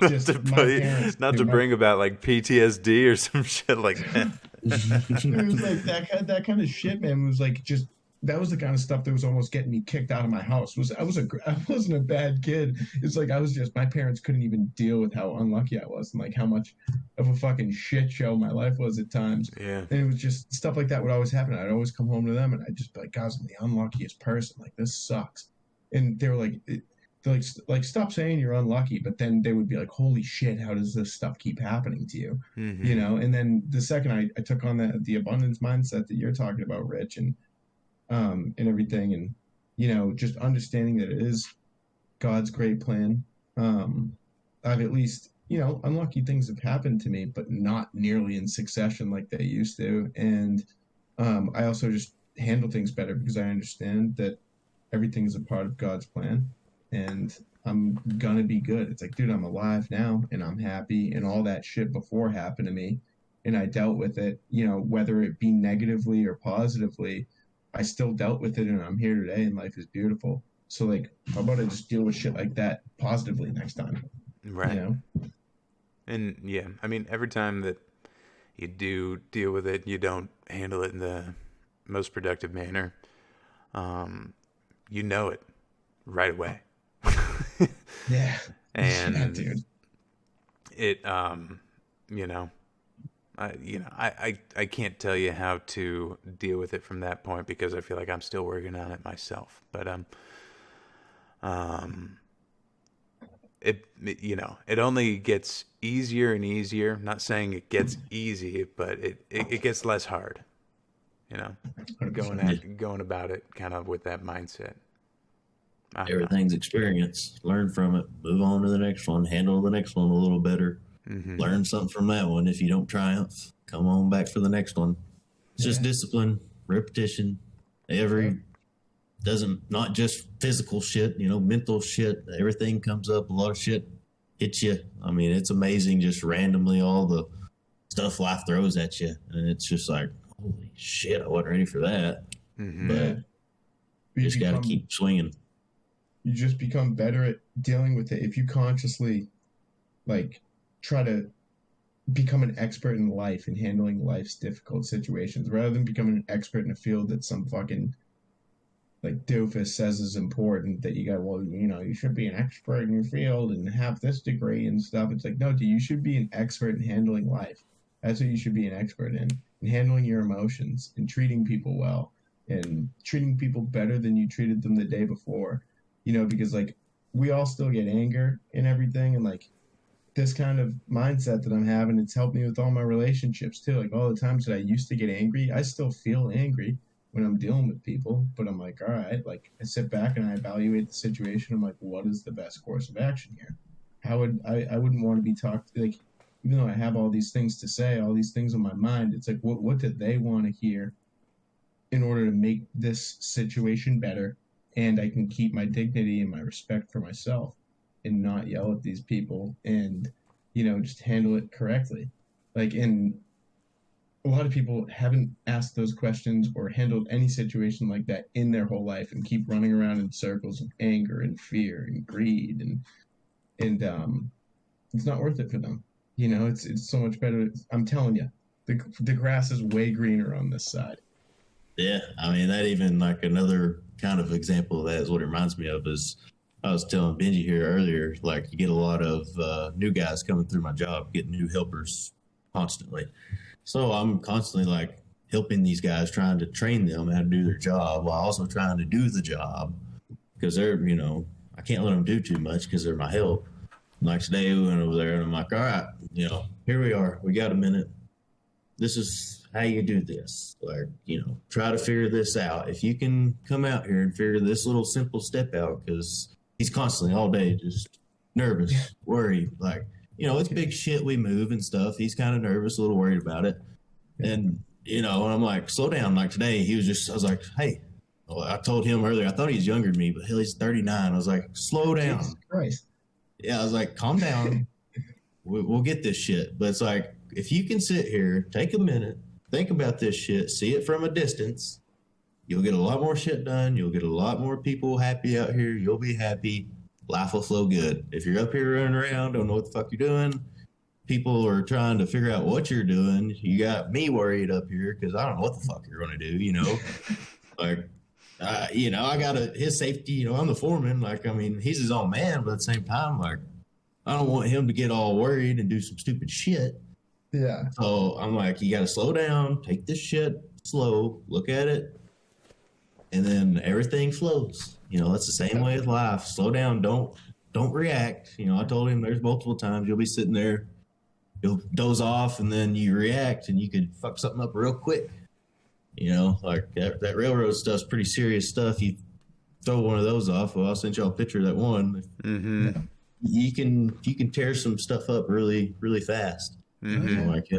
just to my parents, not to dude, bring about like PTSD or some shit like that. it was like that kind of shit, man. It was like just that was the kind of stuff that was almost getting me kicked out of my house. I wasn't a bad kid. It's like I was just my parents couldn't even deal with how unlucky I was and like how much of a fucking shit show my life was at times. Yeah. And it was just stuff like that would always happen. I'd always come home to them and I'd just be like, guys, I'm the unluckiest person. Like this sucks. And they were like, like stop saying you're unlucky, but then they would be like, holy shit, how does this stuff keep happening to you? Mm-hmm. You know. And then the second I took on the abundance mindset that you're talking about, Rich, and everything, and you know, just understanding that it is God's great plan. I've at least, you know, unlucky things have happened to me, but not nearly in succession like they used to. And I also just handle things better because I understand that everything is a part of God's plan, and I'm gonna be good. It's like, dude, I'm alive now, and I'm happy, and all that shit before happened to me, and I dealt with it. You know, whether it be negatively or positively, I still dealt with it, and I'm here today, and life is beautiful. So, like, how about I just deal with shit like that positively next time? Right. You know? And yeah, I mean, every time that you do deal with it, you don't handle it in the most productive manner. You know it right away. Yeah. And yeah, dude. it, you know, I can't tell you how to deal with it from that point because I feel like I'm still working on it myself. But it you know, it only gets easier and easier. Not saying it gets easy, but it gets less hard. You know, 100%. going about it kind of with that mindset. I don't know. Everything's experience. Learn from it. Move on to the next one. Handle the next one a little better. Mm-hmm. Learn something from that one. If you don't triumph, come on back for the next one. It's just discipline, repetition. Not just physical shit, you know, mental shit. Everything comes up. A lot of shit hits you. I mean, it's amazing just randomly all the stuff life throws at you. And it's just like, holy shit, I wasn't ready for that. Mm-hmm. But you just got to keep swinging. You just become better at dealing with it if you consciously, like, try to become an expert in life and handling life's difficult situations rather than becoming an expert in a field that some fucking like doofus says is important that you got, well, you should be an expert in your field and have this degree and stuff. It's like, no, dude, you should be an expert in handling life. That's what you should be an expert in handling your emotions and treating people well and treating people better than you treated them the day before, because like we all still get anger and everything. And like this kind of mindset that I'm having, it's helped me with all my relationships too. Like all the times that I used to get angry, I still feel angry when I'm dealing with people, but I'm like, all right, like I sit back and I evaluate the situation. I'm like, what is the best course of action here? How would I wouldn't want to be talked, like, even though I have all these things to say, all these things on my mind, it's like, what do they want to hear in order to make this situation better? And I can keep my dignity and my respect for myself and not yell at these people and, just handle it correctly. Like, and a lot of people haven't asked those questions or handled any situation like that in their whole life and keep running around in circles of anger and fear and greed and it's not worth it for them. It's so much better. I'm telling you, the grass is way greener on this side. Yeah, I mean, that even like another kind of example of that is what it reminds me of is I was telling Benji here earlier, like you get a lot of new guys coming through my job, getting new helpers constantly. So I'm constantly like helping these guys, trying to train them how to do their job while also trying to do the job because they're, I can't let them do too much because they're my help. Like today we went over there and I'm like, all right, here we are. We got a minute. This is how you do this. Like, try to figure this out. If you can come out here and figure this little simple step out, because he's constantly all day just nervous, worried, like, it's big shit we move and stuff. He's kind of nervous, a little worried about it. And, and I'm like, slow down. Like today, I was like, hey, I told him earlier, I thought he was younger than me, but hell, he's 39. I was like, slow down. Jesus Christ. Yeah, I was like, calm down. We'll get this shit. But it's like, if you can sit here, take a minute, think about this shit, see it from a distance, you'll get a lot more shit done. You'll get a lot more people happy out here. You'll be happy. Life will flow good. If you're up here running around, don't know what the fuck you're doing, people are trying to figure out what you're doing. You got me worried up here because I don't know what the fuck you're going to do, Like, I got his safety, I'm the foreman. Like, I mean, he's his own man, but at the same time, like, I don't want him to get all worried and do some stupid shit. Yeah. So I'm like, you got to slow down, take this shit slow, look at it, and then everything flows. That's the same way with life. Slow down. Don't react. I told him there's multiple times you'll be sitting there, you'll doze off, and then you react, and you could fuck something up real quick. Like that railroad stuff's pretty serious stuff. You throw one of those off. Well, I'll send y'all a picture of that one. Mm-hmm. You can tear some stuff up really, really fast. Mm-hmm. Like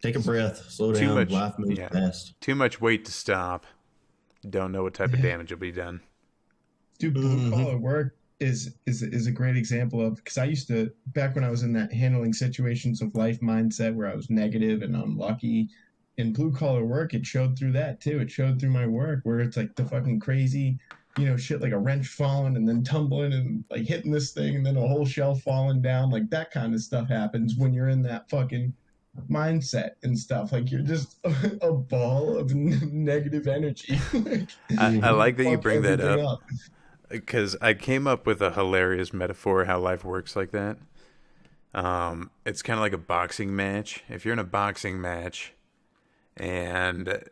take a breath, slow down. Life moves fast. Too much weight to stop. Don't know what type of damage will be done. Dude, blue collar work is a great example of, because I used to, back when I was in that handling situations of life mindset where I was negative and unlucky, in blue collar work, it showed through that too. It showed through my work where it's like the fucking crazy, shit like a wrench falling and then tumbling and like hitting this thing and then a whole shelf falling down. Like that kind of stuff happens when you're in that fucking mindset and stuff. Like you're just a ball of negative energy. I like that you bring that up. Because I came up with a hilarious metaphor how life works like that. It's kind of like a boxing match. If you're in a boxing match and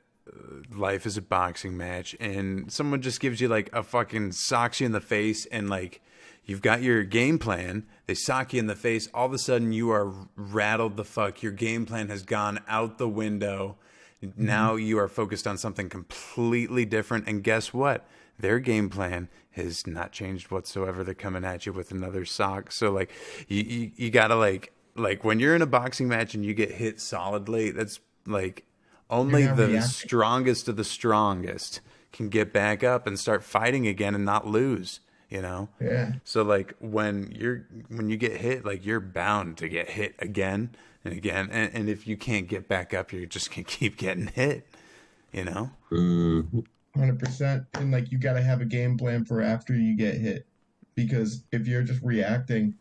life is a boxing match and someone just gives you like a fucking socks you in the face and like you've got your game plan, they sock you in the face, all of a sudden you are rattled the fuck. Your game plan has gone out the window. Now you are focused on something completely different. And guess what? Their game plan has not changed whatsoever. They're coming at you with another sock. So like you gotta like when you're in a boxing match and you get hit solidly, that's like only the strongest of the strongest can get back up and start fighting again and not lose. Yeah. So like when you get hit, like you're bound to get hit again and again, and if you can't get back up, you're just gonna keep getting hit. 100%. And like you got to have a game plan for after you get hit, because if you're just reacting,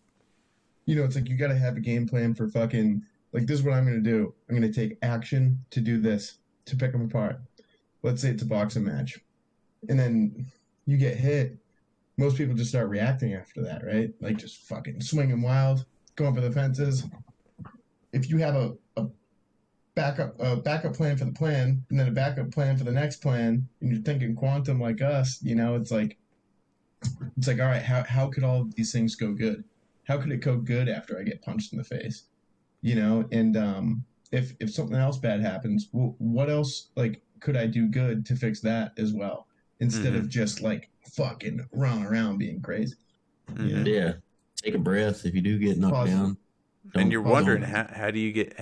It's like you got to have a game plan for fucking, like, this is what I'm going to do. I'm going to take action to do this, to pick them apart. Let's say it's a boxing match. And then you get hit. Most people just start reacting after that, right? Like just fucking swinging wild, going for the fences. If you have a backup plan for the plan, and then a backup plan for the next plan, and you're thinking quantum like us, it's like all right, how could all of these things go good? How could it go good after I get punched in the face? And if something else bad happens, well, what else like could I do good to fix that as well, instead Mm-hmm. of just like fucking running around being crazy. Mm-hmm. Yeah. Take a breath if you do get knocked Pause. down. And you're Don't- wondering don't- how do you get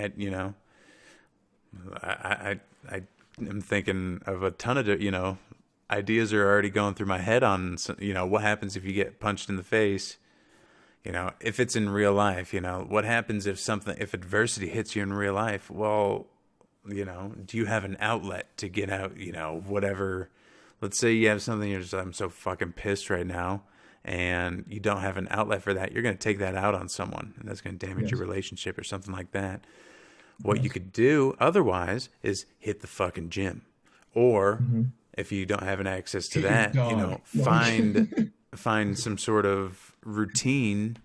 I am thinking of a ton of ideas are already going through my head on what happens if you get punched in the face, if it's in real life, what happens if adversity hits you in real life. Well, do you have an outlet to get out, whatever. Let's say you have something you're just, I'm so fucking pissed right now, and you don't have an outlet for that. You're going to take that out on someone, and that's going to damage your relationship or something like that. What you could do otherwise is hit the fucking gym. Or if you don't have an access to Hit your that, dog. find some sort of routine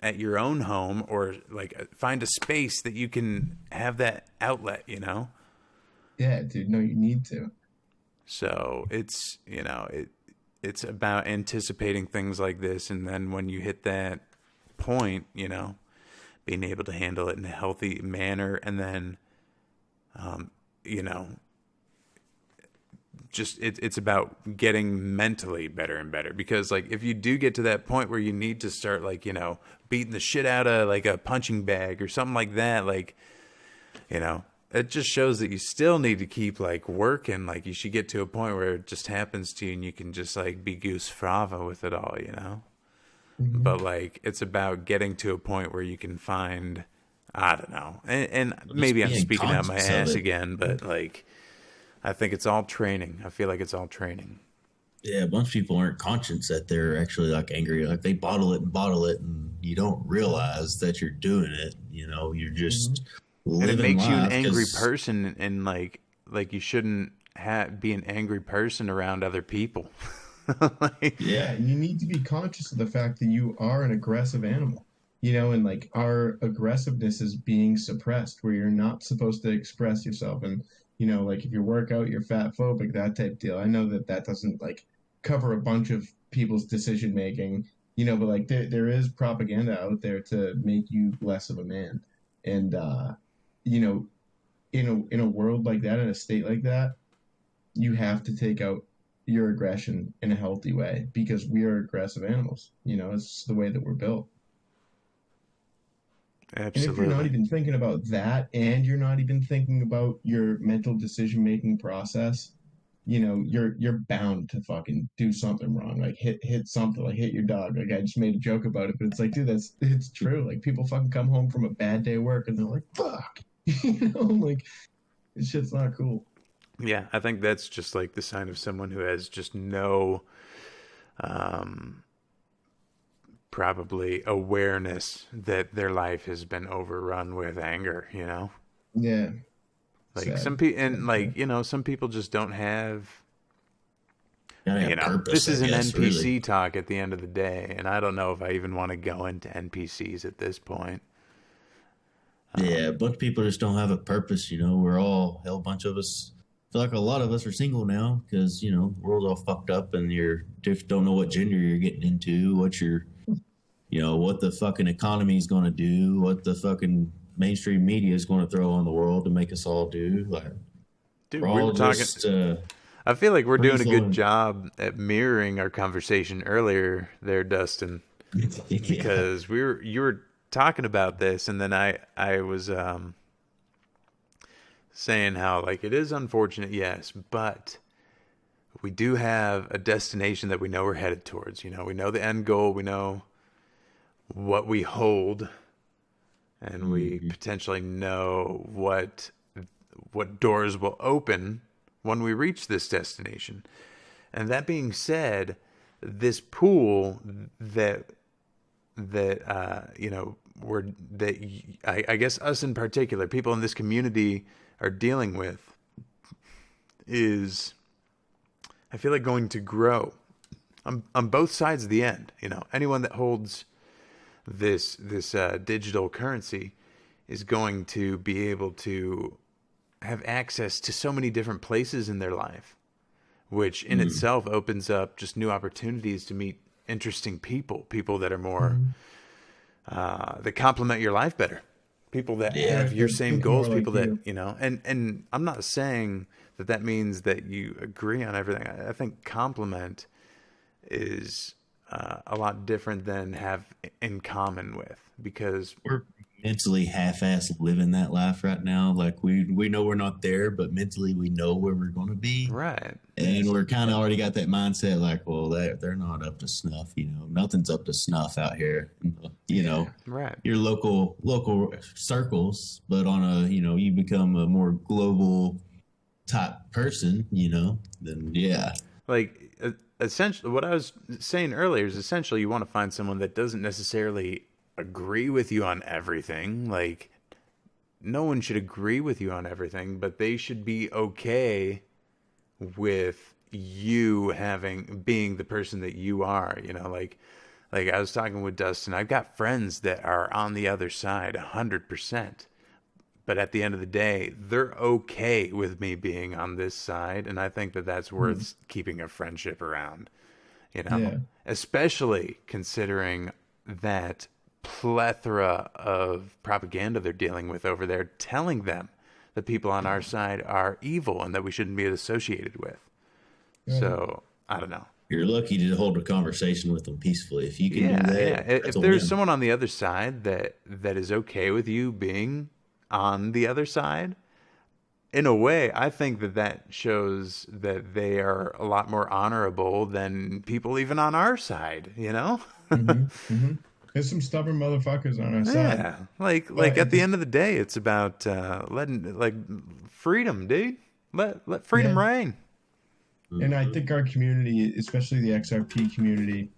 at your own home, or like find a space that you can have that outlet, Yeah, dude. No, you need to. So it's, it's about anticipating things like this. And then when you hit that point, being able to handle it in a healthy manner. And then, just it's about getting mentally better and better, because like if you do get to that point where you need to start like beating the shit out of like a punching bag or something like that, like it just shows that you still need to keep like working. Like you should get to a point where it just happens to you and you can just like be goose frava with it all, but like it's about getting to a point where you can find, I don't know, and maybe I'm being speaking out my conscious of ass it. again, but like I think it's all training. I feel like it's all training. Yeah, a bunch of people aren't conscious that they're actually like angry. Like they bottle it, and you don't realize that you're doing it. You're just And living it makes you an life angry 'cause- person, and like you shouldn't be an angry person around other people. Like, Yeah, you need to be conscious of the fact that you are an aggressive animal, and like our aggressiveness is being suppressed, where you're not supposed to express yourself. And, like if you work out, you're fat phobic, that type deal. I know that doesn't like cover a bunch of people's decision making, but like there is propaganda out there to make you less of a man. And, you know, in a world like that, in a state like that, you have to take out your aggression in a healthy way, because we are aggressive animals. It's the way that we're built. And if you're not absolutely. even thinking about that, and you're not even thinking about your mental decision making process, you're bound to fucking do something wrong. Like hit something, like hit your dog. Like I just made a joke about it, but it's like, dude, it's true. Like people fucking come home from a bad day of work and they're like, fuck, like this shit's not cool. Yeah, I think that's just like the sign of someone who has just no, probably awareness that their life has been overrun with anger. Yeah. Like Sad. some people, and like some people just don't have. gotta have purpose, This is I an guess, NPC really. talk at the end of the day, and I don't know if I even want to go into NPCs at this point. Yeah, a bunch of people just don't have a purpose. We're all hell. A bunch of us. I feel like a lot of us are single now because the world's all fucked up, and you're just don't know what gender you're getting into, what your, what the fucking economy is going to do, what the fucking mainstream media is going to throw on the world to make us all do. Like Dude, we're we all were talking. just. I feel like we're doing a good flowing. job at mirroring our conversation earlier there, Dustin, Yeah. because you were talking about this, and then I was saying how like it is unfortunate, yes, but we do have a destination that we know we're headed towards. We know the end goal, we know what we hold, and we potentially know what doors will open when we reach this destination. And that being said, this pool that I guess us in particular, people in this community are dealing with is, I feel like, going to grow on both sides of the end. You know, anyone that holds this digital currency is going to be able to have access to so many different places in their life, which in itself opens up just new opportunities to meet interesting people that are more that complement your life better, people that have your same think goals, more like people that, you. you know, and I'm not saying that means that you agree on everything. I think complement is a lot different than have in common with, because We're mentally half-ass living that life right now. Like we know we're not there, but mentally we know where we're going to be. right, And we're kind of already got that mindset like, well, they're not up to snuff. You know, nothing's up to snuff out here. You know, right. your local circles, but on a, you know, you become a more global type person, you know, then yeah. Like essentially what I was saying earlier is essentially you want to find someone that doesn't necessarily agree with you on everything. Like, no one should agree with you on everything, but they should be okay with you being the person that you are, you know. Like I was talking with Dustin, I've got friends that are on the other side 100%, but at the end of the day they're okay with me being on this side, and I think that that's worth keeping a friendship around, you know. Yeah. Especially considering that plethora of propaganda they're dealing with over there, telling them that people on our side are evil and that we shouldn't be associated with. So I don't know. You're lucky to hold a conversation with them peacefully. If you can do that, Yeah. that's If a there's win. someone on the other side that is okay with you being on the other side, in a way, I think that shows that they are a lot more honorable than people even on our side, you know? There's some stubborn motherfuckers on our side. Yeah. Like But at the end of the day, it's about letting, like, freedom, dude. Let freedom Yeah. reign. And I think our community, especially the XRP community,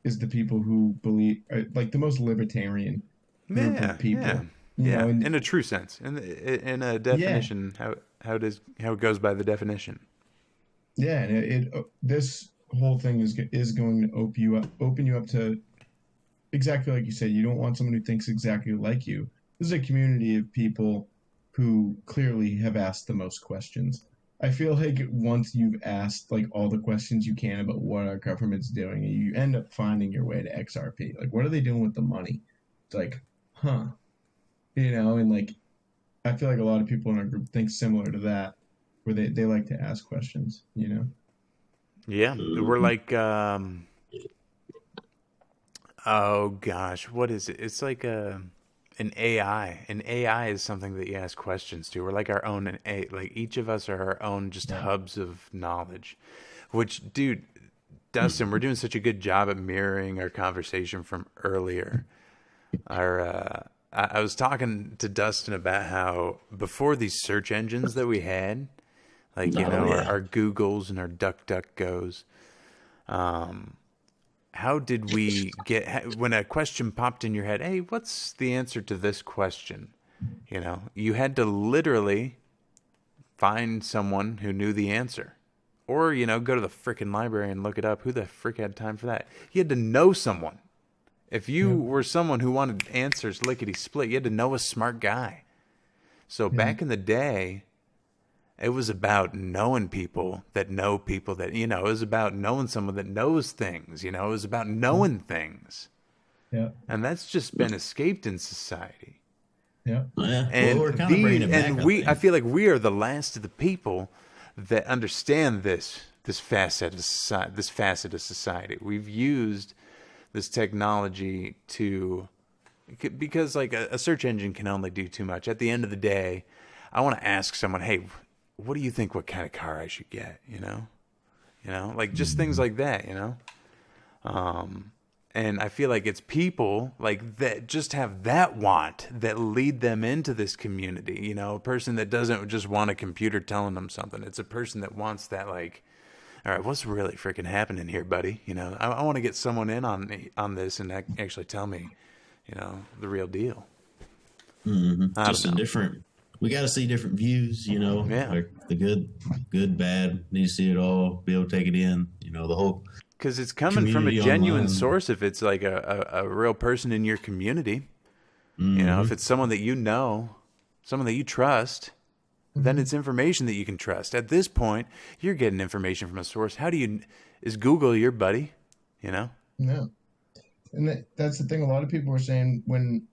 is the people who believe, like the most libertarian group Yeah, of people. yeah, You yeah. know, and In a true sense, in a definition, how it goes by the definition. yeah, and this whole thing is going to open you up to exactly like you said. You don't want someone who thinks exactly like you. This is a community of people who clearly have asked the most questions. I feel like once you've asked like all the questions you can about what our government's doing, you end up finding your way to XRP. Like, what are they doing with the money? It's like, huh, you know, and like I feel like a lot of people in our group think similar to that, where they like to ask questions, you know? Yeah, we're like, oh gosh, what is it? It's like an AI. An AI is something that you ask questions to. We're like our own, like each of us are our own just hubs of knowledge. Which, dude, Dustin, we're doing such a good job at mirroring our conversation from earlier. I was talking to Dustin about how before these search engines that we had, like, you know, our Googles and our DuckDuckGos, how did we get, when a question popped in your head, hey, what's the answer to this question? You know, you had to literally find someone who knew the answer. Or, you know, go to the frickin' library and look it up. Who the frick had time for that? You had to know someone. If you were someone who wanted answers lickety-split, you had to know a smart guy. So back in the day, it was about knowing people that know people that, you know, it was about knowing someone that knows things, you know, it was about knowing things. Yeah, And that's just been escaped in society. yeah. Yeah. And Well, we're kind of bringing it back. I feel like we are the last of the people that understand this facet of society. We've used this technology because like a search engine can only do too much. At the end of the day, I want to ask someone, hey, what do you think? What kind of car I should get? You know, like just things like that. You know, and I feel like it's people like that just have that want that lead them into this community. You know, a person that doesn't just want a computer telling them something. It's a person that wants that, like, all right, what's really freaking happening here, buddy? You know, I want to get someone in on this and actually tell me the real deal. I Just a don't know. different. We got to see different views, Yeah. like the good, bad. Need to see it all, be able to take it in. The whole Because it's coming from a community genuine online. source. If it's like a real person in your community, if it's someone that you know, someone that you trust, then it's information that you can trust. At this point, you're getting information from a source. Is Google your buddy? No. And that's the thing. A lot of people were saying when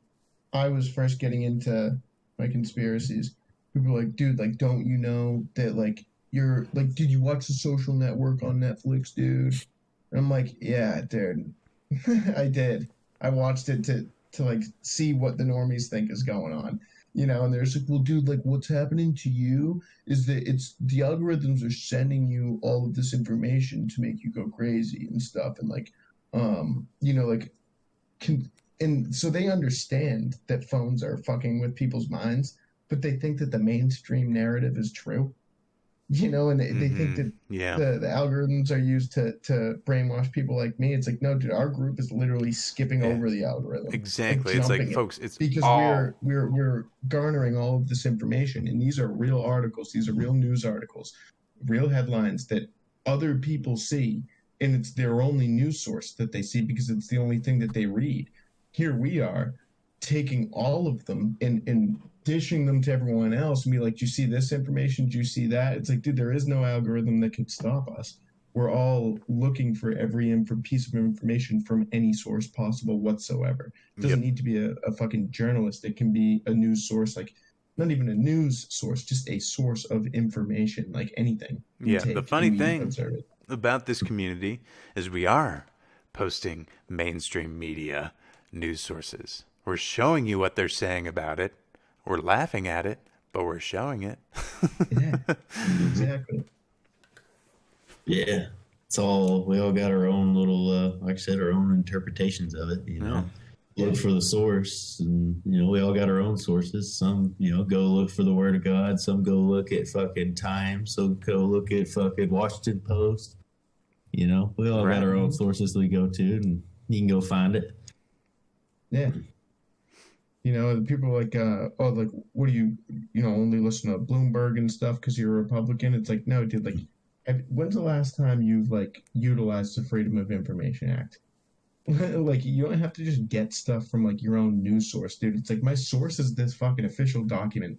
I was first getting into my conspiracies, people were like, dude, like, don't you know that, like, you're, like, did you watch The Social Network on Netflix, dude? And I'm like, yeah, dude, I did. I watched it to like see what the normies think is going on, and there's like, well, dude, like, what's happening to you is that it's the algorithms are sending you all of this information to make you go crazy and stuff, and like, like, can, and so they understand that phones are fucking with people's minds, but they think that the mainstream narrative is true, and they think that Yeah. the algorithms are used to brainwash people like me. It's like, no, dude, our group is literally skipping Yeah. over the algorithm. Exactly. Like It's like, jumping it. folks, it's Because all we're garnering all of this information, and these are real articles, these are real news articles, real headlines that other people see, and it's their only news source that they see because it's the only thing that they read. Here we are taking all of them and dishing them to everyone else and be like, do you see this information? Do you see that? It's like, dude, there is no algorithm that can stop us. We're all looking for every piece of information from any source possible whatsoever. It doesn't need to be a fucking journalist. It can be a news source, like not even a news source, just a source of information, like anything. Yeah. The funny thing observe it. about this community is we are posting mainstream media news sources. We're showing you what they're saying about it. We're laughing at it, but we're showing it. Yeah, exactly. Yeah, we all got our own little, like I said, our own interpretations of it. Look for the source, and we all got our own sources. Some go look for the Word of God. Some go look at fucking Time. Some go look at fucking Washington Post. We all got our own sources we go to, and you can go find it. Yeah. People are like, oh, like, what do you, only listen to Bloomberg and stuff because you're a Republican? It's like, no, dude, like, when's the last time you've, like, utilized the Freedom of Information Act? Like, you don't have to just get stuff from, like, your own news source, dude. It's like, my source is this fucking official document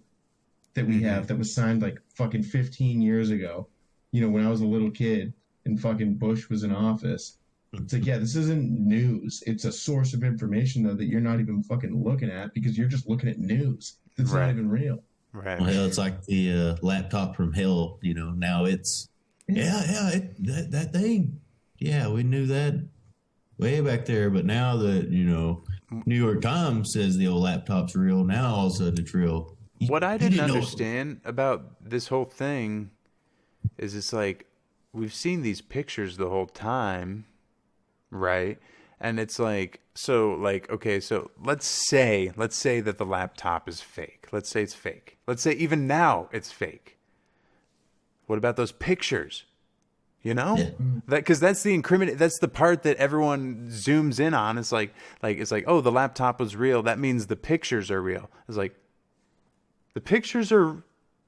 that we have that was signed, like, fucking 15 years ago, when I was a little kid and fucking Bush was in office. It's like, yeah, this isn't news. It's a source of information, though, that you're not even fucking looking at because you're just looking at news. It's not even real. Right. Well, it's like the laptop from hell. Now it's that thing. Yeah, we knew that way back there, but now that New York Times says the old laptop's real, now all of a sudden it's real. What I didn't understand about this whole thing is it's like we've seen these pictures the whole time. Right. And it's like, so like, okay, so let's say that the laptop is fake. Let's say it's fake. Let's say even now it's fake. What about those pictures? Yeah. Because that's the part that everyone zooms in on. It's like, oh, the laptop was real. That means the pictures are real. It's like, the pictures are,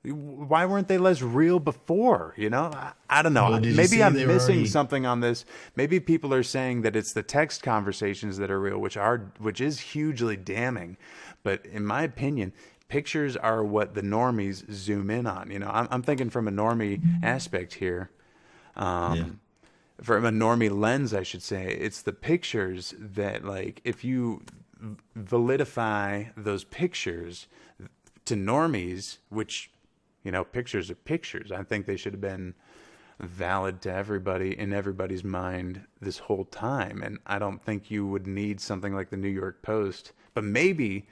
why weren't they less real before? I don't know. Well, Maybe I'm missing something on this. Maybe people are saying that it's the text conversations that are real, which is hugely damning. But in my opinion, pictures are what the normies zoom in on. I'm thinking from a normie aspect here. From a normie lens, I should say, it's the pictures that, like, if you validify those pictures to normies, which pictures are pictures. I think they should have been valid to everybody in everybody's mind this whole time. And I don't think you would need something like the New York Post. But maybe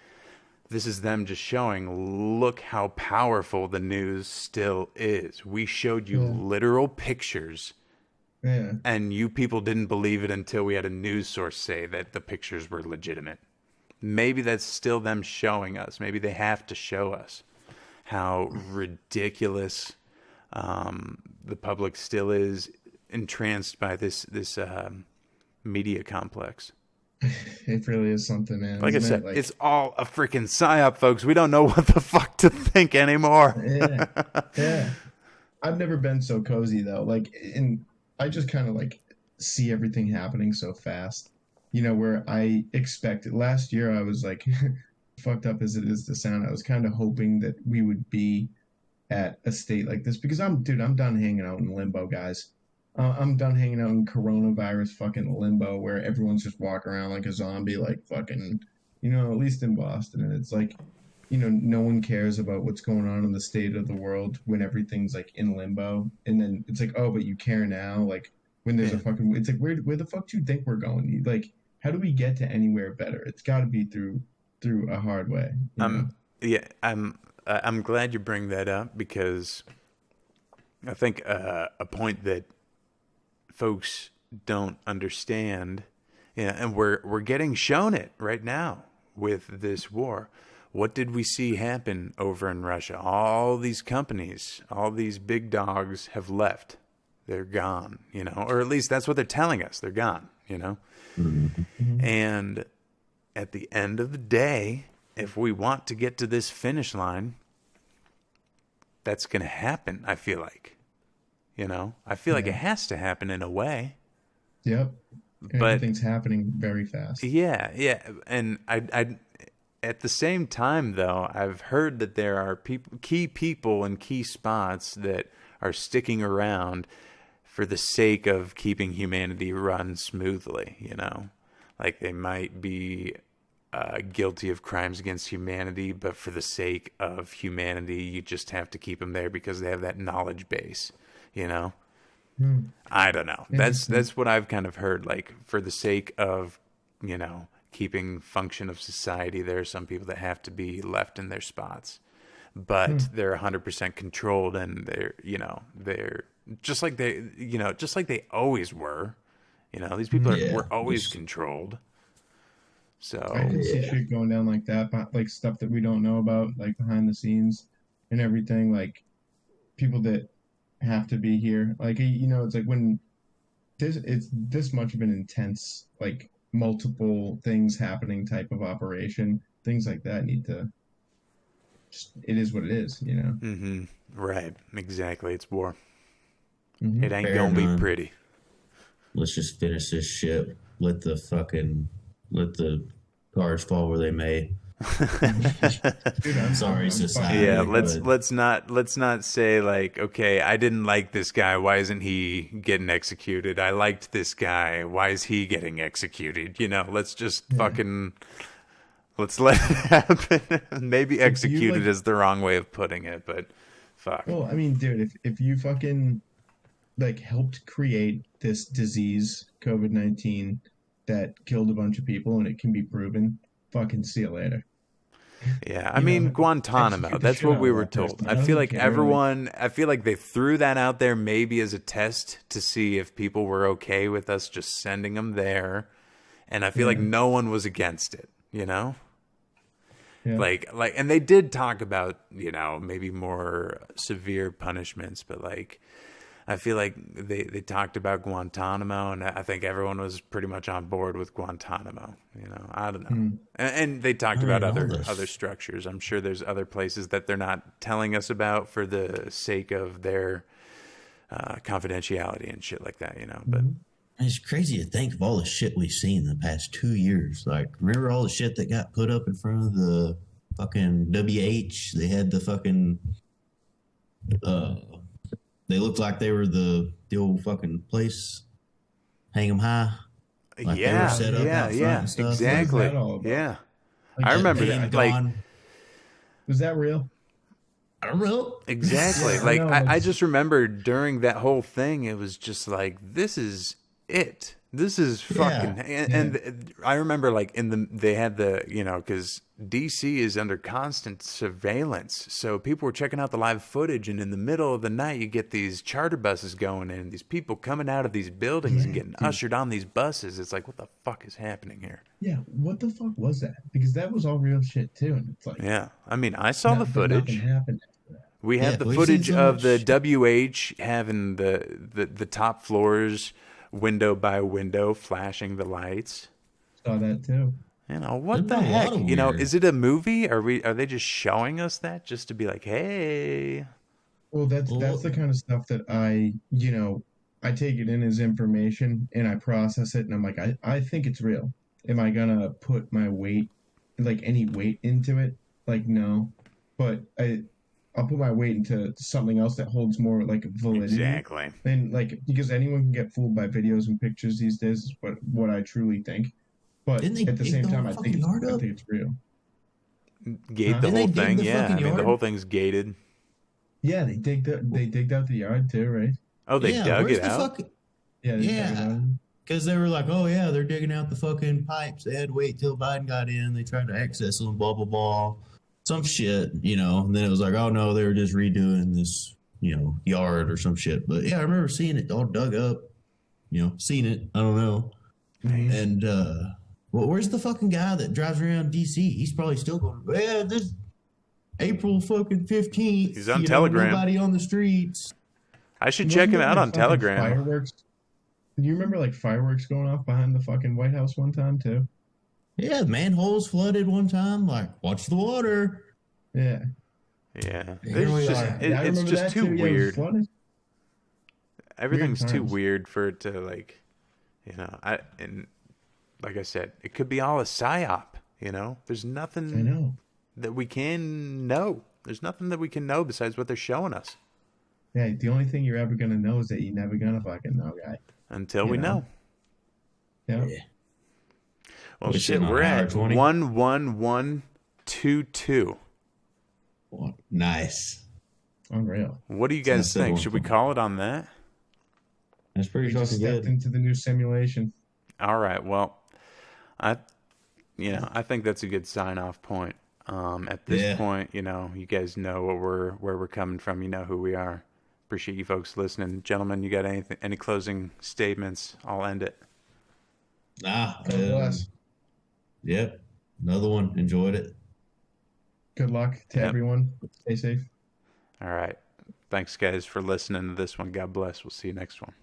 this is them just showing, look how powerful the news still is. We showed you literal pictures. Yeah. And you people didn't believe it until we had a news source say that the pictures were legitimate. Maybe that's still them showing us. Maybe they have to show us how ridiculous the public still is entranced by this media complex. It really is something, man. Like I Isn't it? said, Like, it's all a freaking psyop, folks. We don't know what the fuck to think anymore. yeah, yeah. I've never been so cozy though. Like, and I just kind of like see everything happening so fast. You know, where I expected last year, I was like, fucked up as it is to sound, I was kind of hoping that we would be at a state like this because I'm done hanging out in limbo, guys. I'm done hanging out in coronavirus fucking limbo where everyone's just walking around like a zombie, like fucking, at least in Boston. And it's like, no one cares about what's going on in the state of the world when everything's like in limbo. And then it's like, oh, but you care now. Like when there's a Yeah. fucking, it's like, where the fuck do you think we're going? Like, how do we get to anywhere better? It's got to be through a hard way, you know? I'm yeah, I'm glad you bring that up because I think a point that folks don't understand, yeah, and we're getting shown it right now with this war. What did we see happen over in Russia? All these companies, all these big dogs have left. They're gone, or at least that's what they're telling us. They're gone. Mhm. And at the end of the day, if we want to get to this finish line, that's going to happen, I feel like. I feel like it Yeah. has to happen in a way. Yep. But Everything's happening very fast. yeah, yeah. And I at the same time, though, I've heard that there are key people in key spots that are sticking around for the sake of keeping humanity run smoothly. Like they might be guilty of crimes against humanity, but for the sake of humanity, you just have to keep them there because they have that knowledge base, you know? Hmm. I don't know. Interesting. That's what I've kind of heard. Like for the sake of, keeping function of society, there are some people that have to be left in their spots, but they're 100% controlled, and they're just like just like they always were. These people Yeah. were always controlled. I So can see Yeah. shit going down like that, but like stuff that we don't know about, like behind the scenes and everything, like people that have to be here. Like it's like when it's this much of an intense, like multiple things happening type of operation, things like that need to just it is what it is. right, exactly. It's war. Hmm. It ain't Fair gonna be enough. pretty. Let's just finish this shit. Let the cars fall where they may. Dude, Sorry, I'm society. fine. Yeah, Like, let's not say like, okay, I didn't like this guy. Why isn't he getting executed? I liked this guy. Why is he getting executed? Let's just fucking let's let it happen. Maybe executed like- is the wrong way of putting it, but fuck. well, I mean, dude, if you fucking like helped create this disease, COVID-19, that killed a bunch of people and it can be proven, fucking see you later. Yeah, I You mean know, Guantanamo. execute the That's shit what out we of were that told. person. I I feel don't like care, everyone. I feel like they threw that out there maybe as a test to see if people were okay with us just sending them there, and I feel like Yeah. no one was against it. Yeah. And they did talk about maybe more severe punishments, but like I feel like they talked about Guantanamo, and I think everyone was pretty much on board with Guantanamo. I don't know, and they talked I about mean, all other this- other structures. I'm sure there's other places that they're not telling us about for the sake of their confidentiality and shit like that. But It's crazy to think of all the shit we've seen in the past 2 years. Like, remember all the shit that got put up in front of the fucking WH? They had the fucking, they looked like they were the old fucking place, hang 'em high. Like they were yeah, set up yeah, out front yeah, and stuff. exactly. What is that all about? Yeah, Like, I remember They that. had Like gone- Was that real? I don't know. exactly. Yeah, I like know, I it's- just remember during that whole thing, it was just like, this is it. This is fucking. And I remember like they had because DC is under constant surveillance, so people were checking out the live footage, and in the middle of the night, you get these charter buses going in, these people coming out of these buildings and getting ushered on these buses. It's like, what the fuck is happening here? Yeah, what the fuck was that? Because that was all real shit too, and it's like Yeah, I mean, I saw the but nothing footage. happened after that. We have Yeah, the we've footage seen so of much the shit. WH having the top floors window by window flashing the lights. Saw that too. You know, There's what the been a lot heck? of You know, weird. is it a movie? Are they just showing us that just to be like, hey? Well, that's the Well, kind of stuff that I take it in as information and I process it and I'm like, I think it's real. Am I gonna put my weight, like any weight into it? Like no, but I'll put my weight into something else that holds more like validity. Exactly. And like because anyone can get fooled by videos and pictures these days is what I truly think. But didn't they at the dig same the whole time, fucking yard I up? think it's real. Gate Huh? the Didn't they whole dig thing. the Yeah, fucking I mean the whole yard? thing's gated. Yeah, they digged out the yard too, right? Oh, they Yeah, dug where's it the out? fucking. Yeah, they dug it Yeah. out. Because they were like, oh, yeah, they're digging out the fucking pipes. They had to wait till Biden got in. They tried to access them, blah, blah, blah. Some shit, you know. And then it was like, oh, no, they were just redoing this, you know, yard or some shit. But yeah, I remember seeing it all dug up, you know, seen it. I don't know. Mhm. And, well, where's the fucking guy that drives around DC? He's probably still going, yeah, this April fucking 15th, He's on you know, Telegram. nobody on the streets. I should Wasn't check him there, out like, on fucking Telegram. Fireworks. Do you remember like fireworks going off behind the fucking White House one time too? Yeah, manholes flooded one time. Like, watch the water. Yeah. Yeah, Here we it's just are. I it's remember just that too too. Yeah, it was weird. flooded. Everything's too times. weird for it to like, and like I said, it could be all a psyop. You know, there's I nothing know. that we can know. There's nothing that we can know besides what they're showing us Yeah, the only thing you're ever gonna know is that you're never gonna fucking know, guy. until You we know. know. Yeah. Yeah. Well, We're shit, sitting on we're an hour at 20. 11122. Well, nice. Unreal. What do you a guys good think? one. Should we call it on that? That's pretty We just fucking stepped good. into the new simulation. All right. Well, I, I think that's a good sign-off point. At this Yeah. point, you guys know where we're coming from. You know who we are. Appreciate you folks listening, gentlemen. You got any closing statements? I'll end it. Nah. God bless. Yep. Another one. Enjoyed it. Good luck to Yep. everyone. Stay safe. All right. Thanks, guys, for listening to this one. God bless. We'll see you next one.